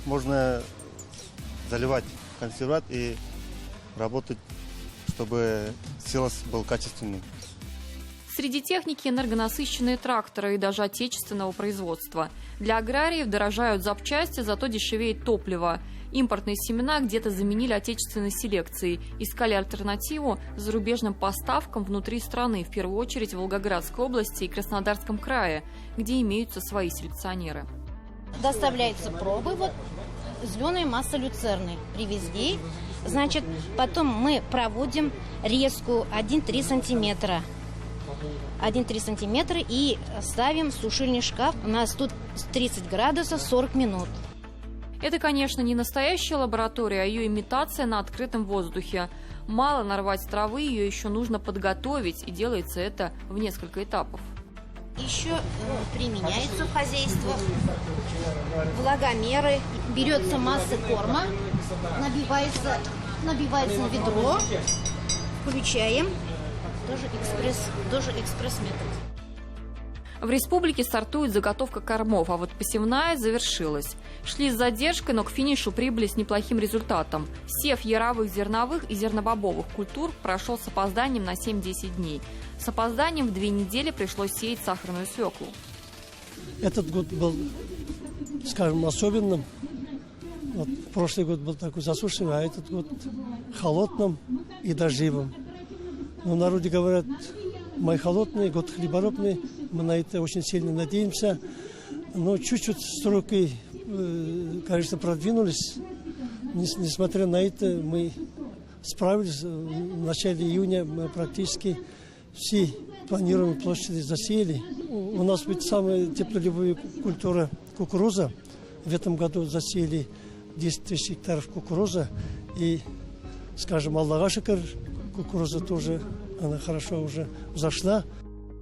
Можно заливать консерват и работать, чтобы силос был качественным. Среди техники энергонасыщенные тракторы и даже отечественного производства. Для аграриев дорожают запчасти, зато дешевеет топливо. Импортные семена где-то заменили отечественной селекцией. Искали альтернативу зарубежным поставкам внутри страны, в первую очередь в Волгоградской области и Краснодарском крае, где имеются свои селекционеры. Доставляются пробы, вот зеленая масса люцерны привезли. Значит, потом мы проводим резку 1-3 сантиметра. 1-3 сантиметра и ставим в сушильный шкаф. У нас тут 30 градусов 40 минут. Это, конечно, не настоящая лаборатория, а ее имитация на открытом воздухе. Мало нарвать травы, ее еще нужно подготовить, и делается это в несколько этапов. Еще применяется в хозяйстве влагомеры. Берется масса корма, набивается на ведро, включаем. Тоже экспресс-метод. В республике стартует заготовка кормов, а вот посевная завершилась. Шли с задержкой, но к финишу прибыли с неплохим результатом. Сев яровых, зерновых и зернобобовых культур прошел с опозданием на 7-10 дней. С опозданием в 2 недели пришлось сеять сахарную свеклу. Этот год был, скажем, особенным. Вот прошлый год был такой засушливый, а этот год холодным и дождливым. Но в народе говорят, май холодный, год хлеборобный. Мы на это очень сильно надеемся. Но чуть-чуть сроки, конечно, продвинулись. Несмотря на это, мы справились. В начале июня мы практически все планируемые площади засеяли. У нас ведь самая теплолюбивая культура кукуруза. В этом году засеяли 10 тысяч гектаров кукуруза. И, скажем, Аллаха шукр, кукуруза тоже, она хорошо уже взошла.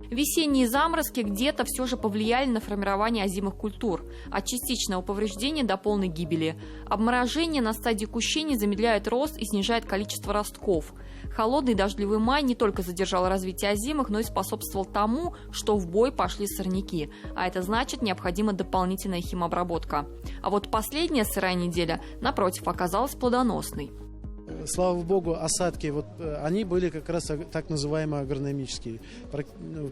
Весенние заморозки где-то все же повлияли на формирование озимых культур. От частичного повреждения до полной гибели. Обморожение на стадии кущения замедляет рост и снижает количество ростков. Холодный дождливый май не только задержал развитие озимых, но и способствовал тому, что в бой пошли сорняки. А это значит, необходима дополнительная химобработка. А вот последняя сырая неделя, напротив, оказалась плодоносной. Слава богу, осадки, они были как раз так называемые агрономические.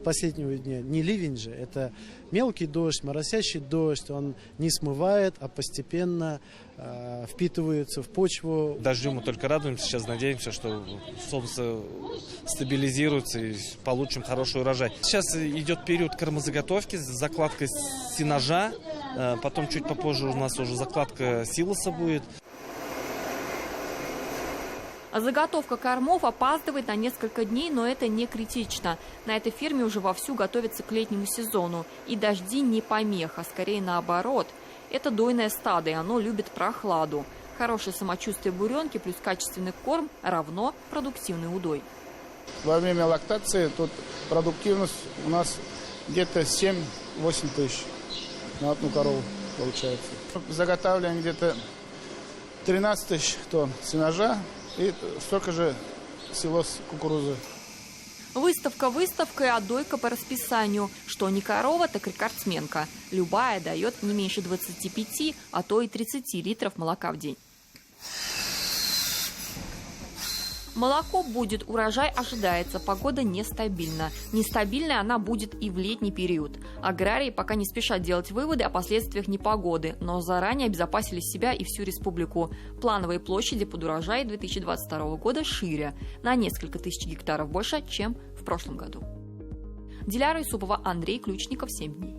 Последнего дня не ливень же, это мелкий дождь, моросящий дождь, он не смывает, а постепенно впитывается в почву. Дождю мы только радуемся, сейчас надеемся, что солнце стабилизируется и получим хороший урожай. Сейчас идет период кормозаготовки с закладкой сенажа, потом чуть попозже у нас уже закладка силоса будет. Заготовка кормов опаздывает на несколько дней, но это не критично. На этой ферме уже вовсю готовятся к летнему сезону. И дожди не помеха, скорее наоборот. Это дойное стадо, и оно любит прохладу. Хорошее самочувствие буренки плюс качественный корм равно продуктивный удой. Во время лактации тут продуктивность у нас где-то 7-8 тысяч на одну корову получается. Заготавливаем где-то 13 тысяч тонн сенажа. И столько же силос кукурузы. Выставка выставкой, а дойка по расписанию. Что не корова, так рекордсменка. Любая дает не меньше 25, а то и 30 литров молока в день. Молоко будет, урожай ожидается, погода нестабильна. Нестабильной она будет и в летний период. Аграрии пока не спешат делать выводы о последствиях непогоды, но заранее обезопасили себя и всю республику. Плановые площади под урожай 2022 года шире, на несколько тысяч гектаров больше, чем в прошлом году. Диляра Исупова, Андрей Ключников, 7 дней.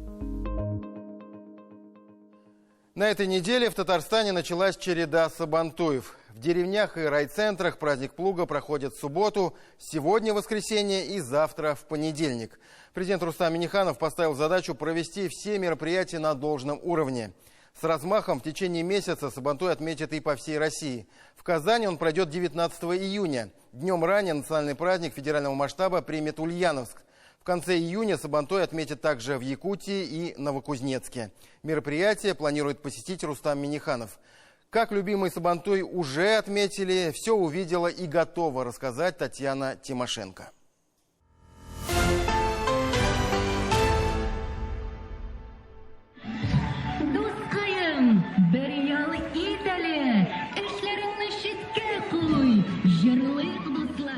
На этой неделе в Татарстане началась череда сабантуев. В деревнях и райцентрах праздник плуга проходит в субботу, сегодня воскресенье и завтра в понедельник. Президент Рустам Минниханов поставил задачу провести все мероприятия на должном уровне. С размахом в течение месяца сабантуй отметят и по всей России. В Казани он пройдет 19 июня. Днем ранее национальный праздник федерального масштаба примет Ульяновск. В конце июня сабантуй отметят также в Якутии и Новокузнецке. Мероприятие планирует посетить Рустам Минниханов. Как любимый сабантуй уже отметили, все увидела и готова рассказать Татьяна Тимошенко.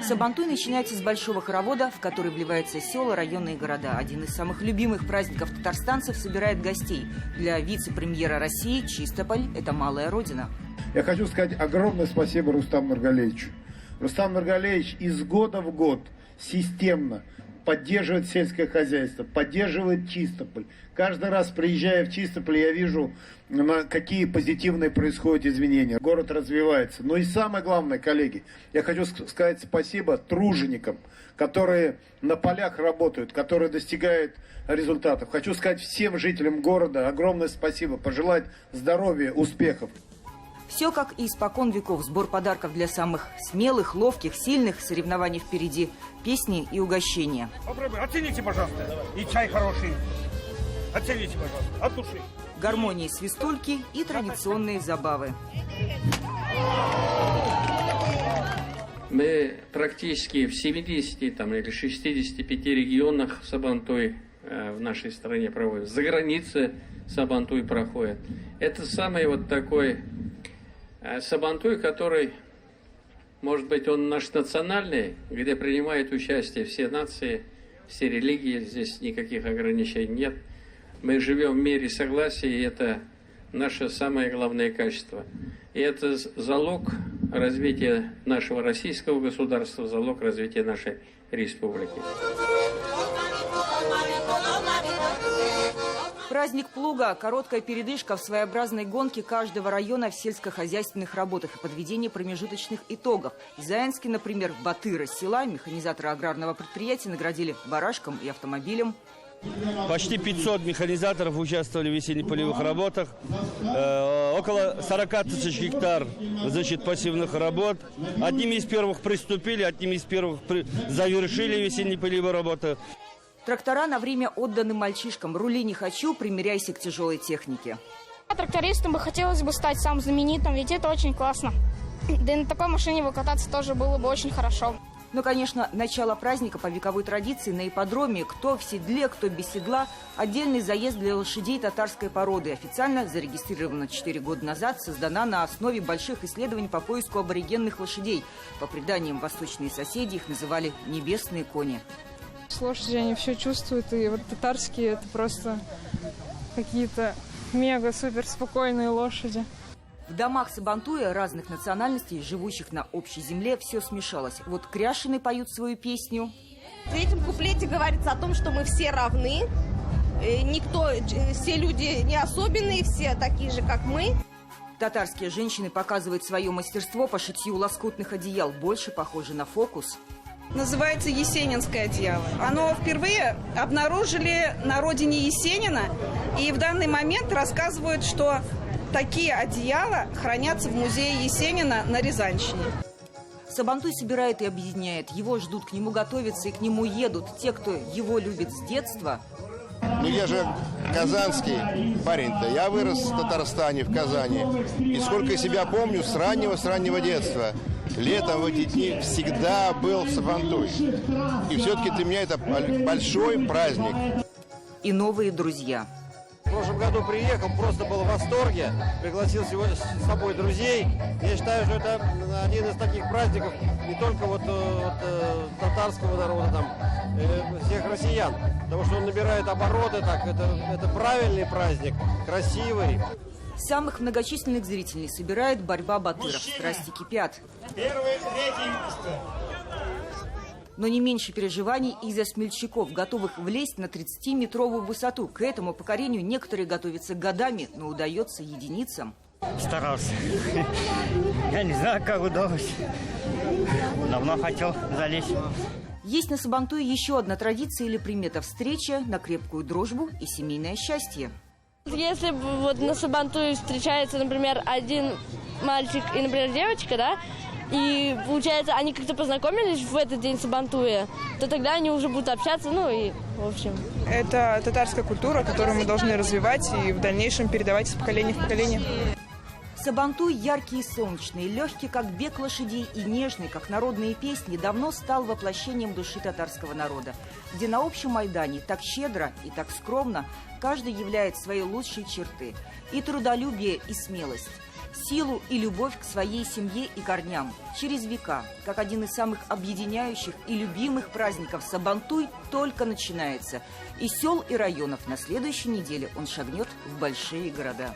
Сабантуй начинается с большого хоровода, в который вливаются села, районы и города. Один из самых любимых праздников татарстанцев собирает гостей. Для вице-премьера России Чистополь – это малая родина. Я хочу сказать огромное спасибо Рустаму Нургалеевичу. Рустам Нургалеевич из года в год системно поддерживает сельское хозяйство, поддерживает Чистополь. Каждый раз, приезжая в Чистополь, я вижу, какие позитивные происходят изменения. Город развивается. Но и самое главное, коллеги, я хочу сказать спасибо труженикам, которые на полях работают, которые достигают результатов. Хочу сказать всем жителям города огромное спасибо, пожелать здоровья, успехов. Все как и испокон веков. Сбор подарков для самых смелых, ловких, сильных. Соревнований впереди. Песни и угощения. Попробуй, оцените, пожалуйста. И чай хороший. Оцените, пожалуйста, от души. Гармонии, свистульки и традиционные забавы. Мы практически в 70 или 65 регионах Сабантуй в нашей стране проводим. За границей Сабантуй проходит. Это самый вот такой Сабантуй, который, может быть, он наш национальный, где принимают участие все нации, все религии, здесь никаких ограничений нет. Мы живем в мире согласия, и это наше самое главное качество. И это залог развития нашего российского государства, залог развития нашей республики. Праздник плуга – короткая передышка в своеобразной гонке каждого района в сельскохозяйственных работах и подведении промежуточных итогов. В Заянске, например, Батыра села механизатора аграрного предприятия наградили барашком и автомобилем. Почти 500 механизаторов участвовали в весенне-полевых работах. Около 40 тысяч гектар, значит, пассивных работ. Одними из первых приступили, одними из первых завершили весенне-полевые работы. Трактора на время отданы мальчишкам. Рули не хочу, примиряйся к тяжелой технике. Трактористом бы хотелось бы стать самым знаменитым, ведь это очень классно. Да и на такой машине выкататься тоже было бы очень хорошо. Но, конечно, начало праздника по вековой традиции на ипподроме. Кто в седле, кто без седла. Отдельный заезд для лошадей татарской породы. Официально зарегистрирована 4 года назад. Создана на основе больших исследований по поиску аборигенных лошадей. По преданиям, восточные соседи их называли «небесные кони». Лошади, они все чувствуют. И вот татарские – это просто какие-то мега-супер спокойные лошади. В домах Сабантуя разных национальностей, живущих на общей земле, все смешалось. Вот кряшины поют свою песню. В третьем куплете говорится о том, что мы все равны. Все люди не особенные, все такие же, как мы. Татарские женщины показывают свое мастерство по шитью лоскутных одеял. Больше похоже на фокус. Называется есенинское одеяло. Оно впервые обнаружили на родине Есенина. И в данный момент рассказывают, что такие одеяла хранятся в музее Есенина на Рязанщине. Сабантуй собирает и объединяет. Его ждут, к нему готовятся и к нему едут. Те, кто его любит с детства. Ну я же казанский парень-то. Я вырос в Татарстане, в Казани. И сколько себя помню, с раннего детства. Летом в эти дни всегда был Сабантуй. И все-таки для меня это большой праздник. И новые друзья. В прошлом году приехал, просто был в восторге, пригласил сегодня с собой друзей. Я считаю, что это один из таких праздников не только татарского народа, всех россиян, потому что он набирает обороты, это правильный праздник, красивый. Самых многочисленных зрителей собирает борьба батыров. Страсти кипят. Первое, третье место. Но не меньше переживаний из-за смельчаков, готовых влезть на 30-метровую высоту. К этому покорению некоторые готовятся годами, но удается единицам. Старался. Я не знаю, как удалось. Давно хотел залезть. Есть на Сабантуе еще одна традиция или примета – встреча на крепкую дружбу и семейное счастье. Если вот на Сабантуе встречается, например, один мальчик и, например, девочка, да, и, получается, они как-то познакомились в этот день Сабантуя, то тогда они уже будут общаться, и, в общем. Это татарская культура, которую мы должны развивать и в дальнейшем передавать из поколения в поколение. Сабантуй яркий и солнечный, легкий, как бег лошадей, и нежный, как народные песни, давно стал воплощением души татарского народа, где на общем Майдане так щедро и так скромно каждый являет свои лучшие черты – и трудолюбие, и смелость, силу и любовь к своей семье и корням. Через века, как один из самых объединяющих и любимых праздников, Сабантуй только начинается. Из сел и районов на следующей неделе он шагнет в большие города.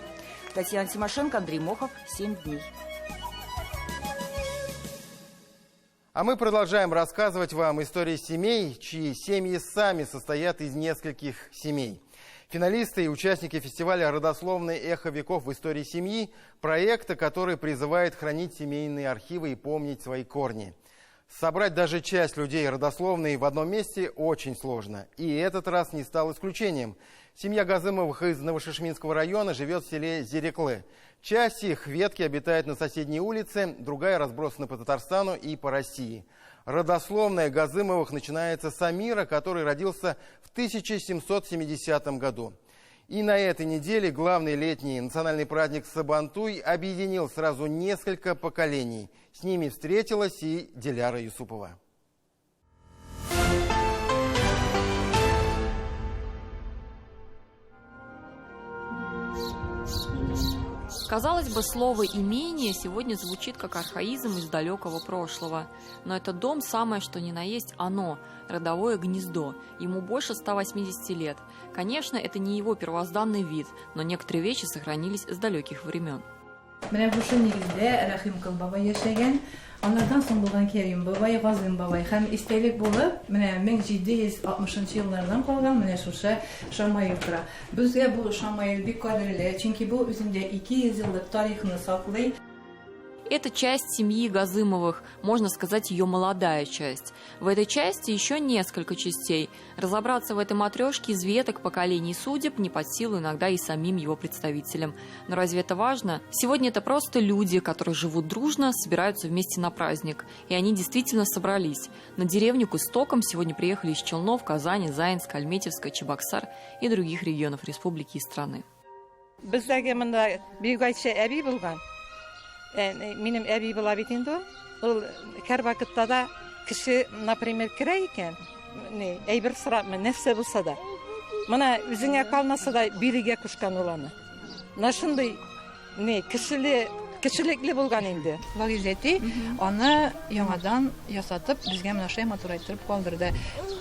Татьяна Тимошенко, Андрей Мохов, 7 дней. А мы продолжаем рассказывать вам истории семей, чьи семьи сами состоят из нескольких семей. Финалисты и участники фестиваля «Родословное эхо веков в истории семьи» – проекта, который призывает хранить семейные архивы и помнить свои корни. Собрать даже часть людей родословной в одном месте очень сложно. И этот раз не стал исключением. Семья Газымовых из Новошишминского района живет в селе Зереклы. Часть их ветки обитает на соседней улице, другая разбросана по Татарстану и по России. Родословная Газымовых начинается с Амира, который родился в 1770 году. И на этой неделе главный летний национальный праздник Сабантуй объединил сразу несколько поколений. С ними встретилась и Диляра Юсупова. Казалось бы, слово «имение» сегодня звучит как архаизм из далекого прошлого. Но этот дом самое что ни на есть оно – родовое гнездо. Ему больше 180 лет. Конечно, это не его первозданный вид, но некоторые вещи сохранились с далеких времен. Onlardan son bulğan Kerim babay, Gazim babay hem istelik bulup, менә 1760 еллардан калган менә шушы Шамаил тора. Безгә бу Шамаил бик кадерле, чөнки бу үзендә 200 еллык тарихны саклый. Это часть семьи Газымовых, можно сказать, ее молодая часть. В этой части еще несколько частей. Разобраться в этой матрешке из веток поколений судеб не под силу иногда и самим его представителям. Но разве это важно? Сегодня это просто люди, которые живут дружно, собираются вместе на праздник. И они действительно собрались. На деревню к истокам сегодня приехали из Челнов, Казани, Заинска, Альметьевска, Чебоксар и других регионов республики и страны. Минем әби була бит инде. Ул һәр вакытта да кеше, например, керә икән. Әйбер сорапмы, нәрсә булса да. Моны үзеңә калмаса да бирегә кушкан ул аны. Нашындай кешелекле булган инде. Вагизети аны яңадан ясатып, безгә менә шуй матур итеп калдырды.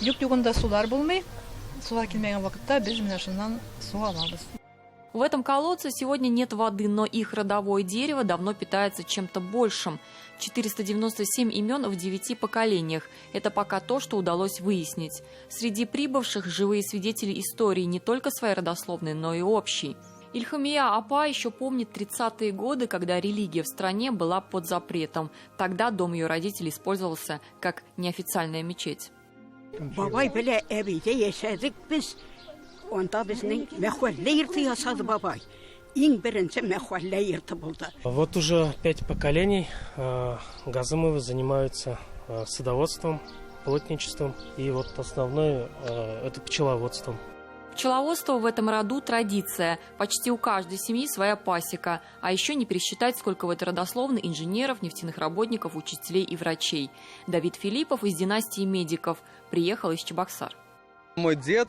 Юк-югында сулар булмый. Сулар килмәгән вакытта без менә шуннан су алабыз. В этом колодце сегодня нет воды, но их родовое дерево давно питается чем-то большим. 497 имен в 9 поколениях. Это пока то, что удалось выяснить. Среди прибывших живые свидетели истории не только своей родословной, но и общей. Ильхамия Апа еще помнит 30-е годы, когда религия в стране была под запретом. Тогда дом ее родителей использовался как неофициальная мечеть. Вот уже 5 поколений Газымовы занимаются садоводством, плотничеством и вот основное это пчеловодством. Пчеловодство в этом роду традиция. Почти у каждой семьи своя пасека. А еще не пересчитать, сколько в этой родословной инженеров, нефтяных работников, учителей и врачей. Давид Филиппов из династии медиков приехал из Чебоксар. Мой дед,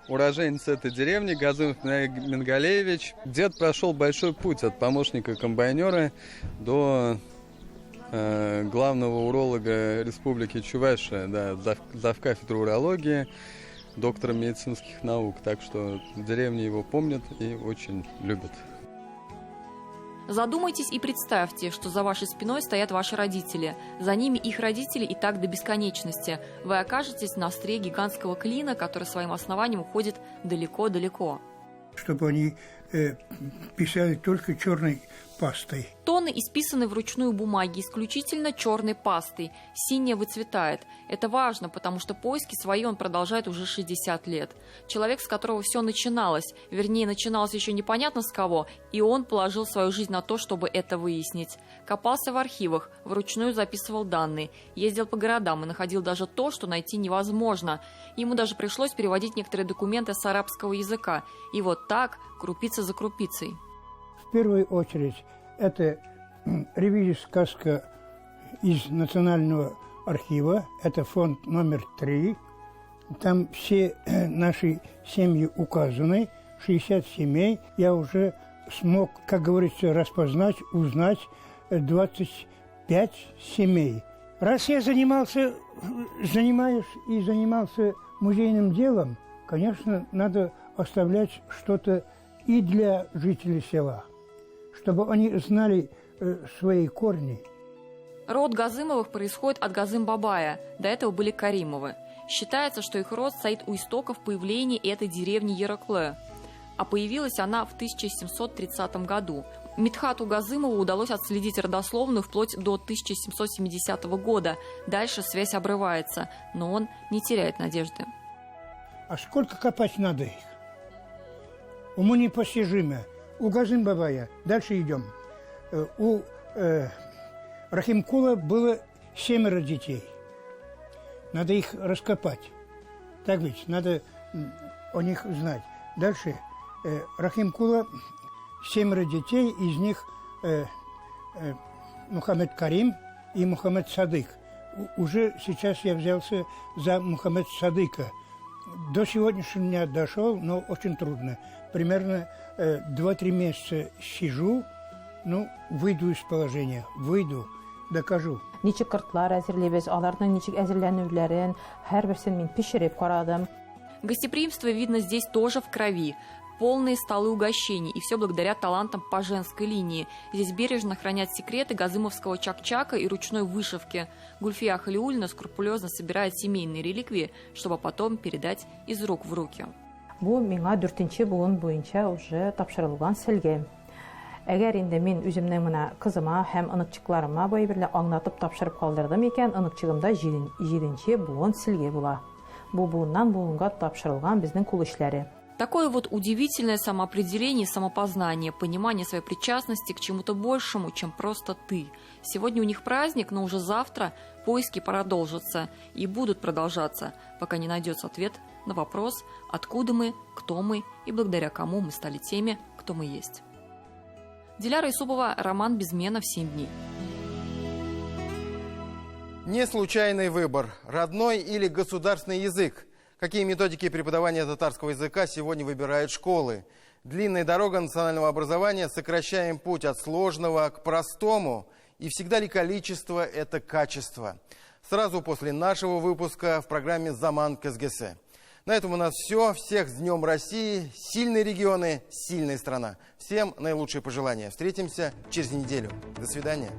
уроженец этой деревни, Газымов Мингалевич. Дед прошел большой путь от помощника комбайнера до главного уролога Республики Чувашия, да, завкафедры урологии, доктора медицинских наук. Так что в деревне его помнят и очень любят. Задумайтесь и представьте, что за вашей спиной стоят ваши родители. За ними их родители и так до бесконечности. Вы окажетесь на острие гигантского клина, который своим основанием уходит далеко-далеко. Чтобы они писали только черной пастой. Тонны исписаны вручную бумаги исключительно черной пастой. Синяя выцветает. Это важно, потому что поиски свои он продолжает уже 60 лет. Человек, с которого все начиналось, вернее, начиналось еще непонятно с кого, и он положил свою жизнь на то, чтобы это выяснить. Копался в архивах, вручную записывал данные, ездил по городам и находил даже то, что найти невозможно. Ему даже пришлось переводить некоторые документы с арабского языка. И вот так, крупица за крупицей. В первую очередь, это ревизия сказка из Национального архива, это фонд номер 3. Там все наши семьи указаны, 60 семей. Я уже смог, как говорится, распознать, узнать 25 семей. Раз я занимался музейным делом, конечно, надо оставлять что-то и для жителей села, чтобы они знали свои корни. Род Газымовых происходит от Газым-Бабая, до этого были Каримовы. Считается, что их род стоит у истоков появления этой деревни Еракле, а появилась она в 1730 году. Мидхату Газымову удалось отследить родословную вплоть до 1770 года. Дальше связь обрывается, но он не теряет надежды. А сколько копать надо их? Уму непостижимо. У Газым-Бабая, дальше идем, у Рахимкула было 7 детей. Надо их раскопать. Так ведь, надо о них знать. Дальше Рахимкула 7 детей, из них Мухаммед Карим и Мухаммед Садык. Уже сейчас я взялся за Мухаммед Садыка. До сегодняшнего дня дошел, но очень трудно. Примерно 2-3 месяца сижу, выйду из положения, докажу. Ничек кыртлар әзерлебез, аларның ничек әзерләнүләрен һәрберсен мин пешереп карадым. Гостеприимство видно здесь тоже в крови. Полные столы угощений, и все благодаря талантам по женской линии. Здесь бережно хранят секреты газымовского чак-чака и ручной вышивки. Гульфия Халиуллина скрупулезно собирает семейные реликвии, чтобы потом передать из рук в руки. Бу миңа 4-нче буын буенча уже тапшырылган селгә. Әгәр инде мин үземнең менә кызыма һәм ыныкчыкларыма бай берлә аңлатып тапшырып калдырдым икән, ыныкчыгымда 7-нче буын селгә була. Бу буыннан буынга тапшырылган безнең кул эшләре. Такое вот удивительное самоопределение и самопознание, понимание своей причастности к чему-то большему, чем просто ты. Сегодня у них праздник, но уже завтра поиски продолжатся и будут продолжаться, пока не найдется ответ на вопрос, откуда мы, кто мы и благодаря кому мы стали теми, кто мы есть. Диляра Исупова, Роман Безменов, 7 дней. Не случайный выбор – родной или государственный язык. Какие методики преподавания татарского языка сегодня выбирают школы? Длинная дорога национального образования, сокращаем путь от сложного к простому. И всегда ли количество – это качество? Сразу после нашего выпуска в программе «Заман КСГС». На этом у нас все. Всех с Днем России. Сильные регионы, сильная страна. Всем наилучшие пожелания. Встретимся через неделю. До свидания.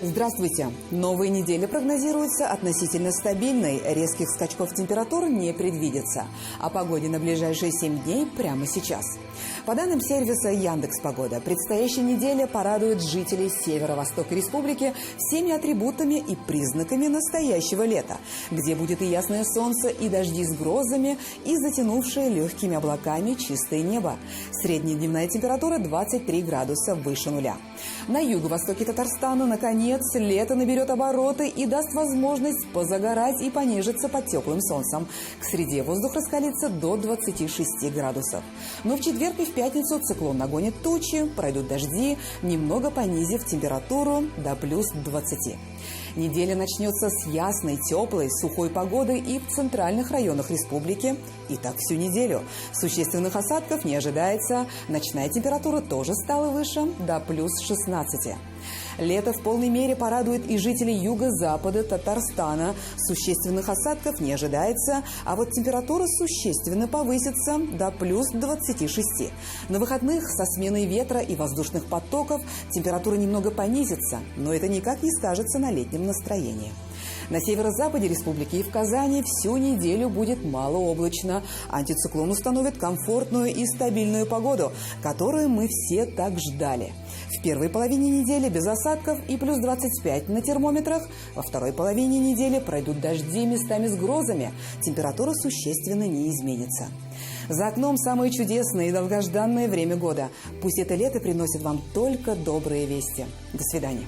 Здравствуйте! Новая неделя прогнозируется относительно стабильной. Резких скачков температур не предвидится. О погоде на ближайшие 7 дней прямо сейчас. По данным сервиса Яндекс.Погода, предстоящая неделя порадует жителей северо-востока республики всеми атрибутами и признаками настоящего лета, где будет и ясное солнце, и дожди с грозами, и затянувшее легкими облаками чистое небо. Средняя дневная температура 23 градуса выше нуля. На юго-востоке Татарстана, наконец, лето наберет обороты и даст возможность позагорать и понежиться под теплым солнцем. К среде воздух раскалится до 26 градусов. Но в четверг и в пятницу циклон нагонит тучи, пройдут дожди, немного понизив температуру до плюс 20. Неделя начнется с ясной, теплой, сухой погоды и в центральных районах республики. И так всю неделю. Существенных осадков не ожидается. Ночная температура тоже стала выше, до плюс 16. Лето в полной мере порадует и жителей юго-запада Татарстана. Существенных осадков не ожидается, а вот температура существенно повысится до плюс 26. На выходных со сменой ветра и воздушных потоков температура немного понизится, но это никак не скажется на летнем настроении. На северо-западе республики и в Казани всю неделю будет малооблачно. Антициклон установит комфортную и стабильную погоду, которую мы все так ждали. В первой половине недели без осадков и плюс 25 на термометрах. Во второй половине недели пройдут дожди местами с грозами. Температура существенно не изменится. За окном самое чудесное и долгожданное время года. Пусть это лето приносит вам только добрые вести. До свидания.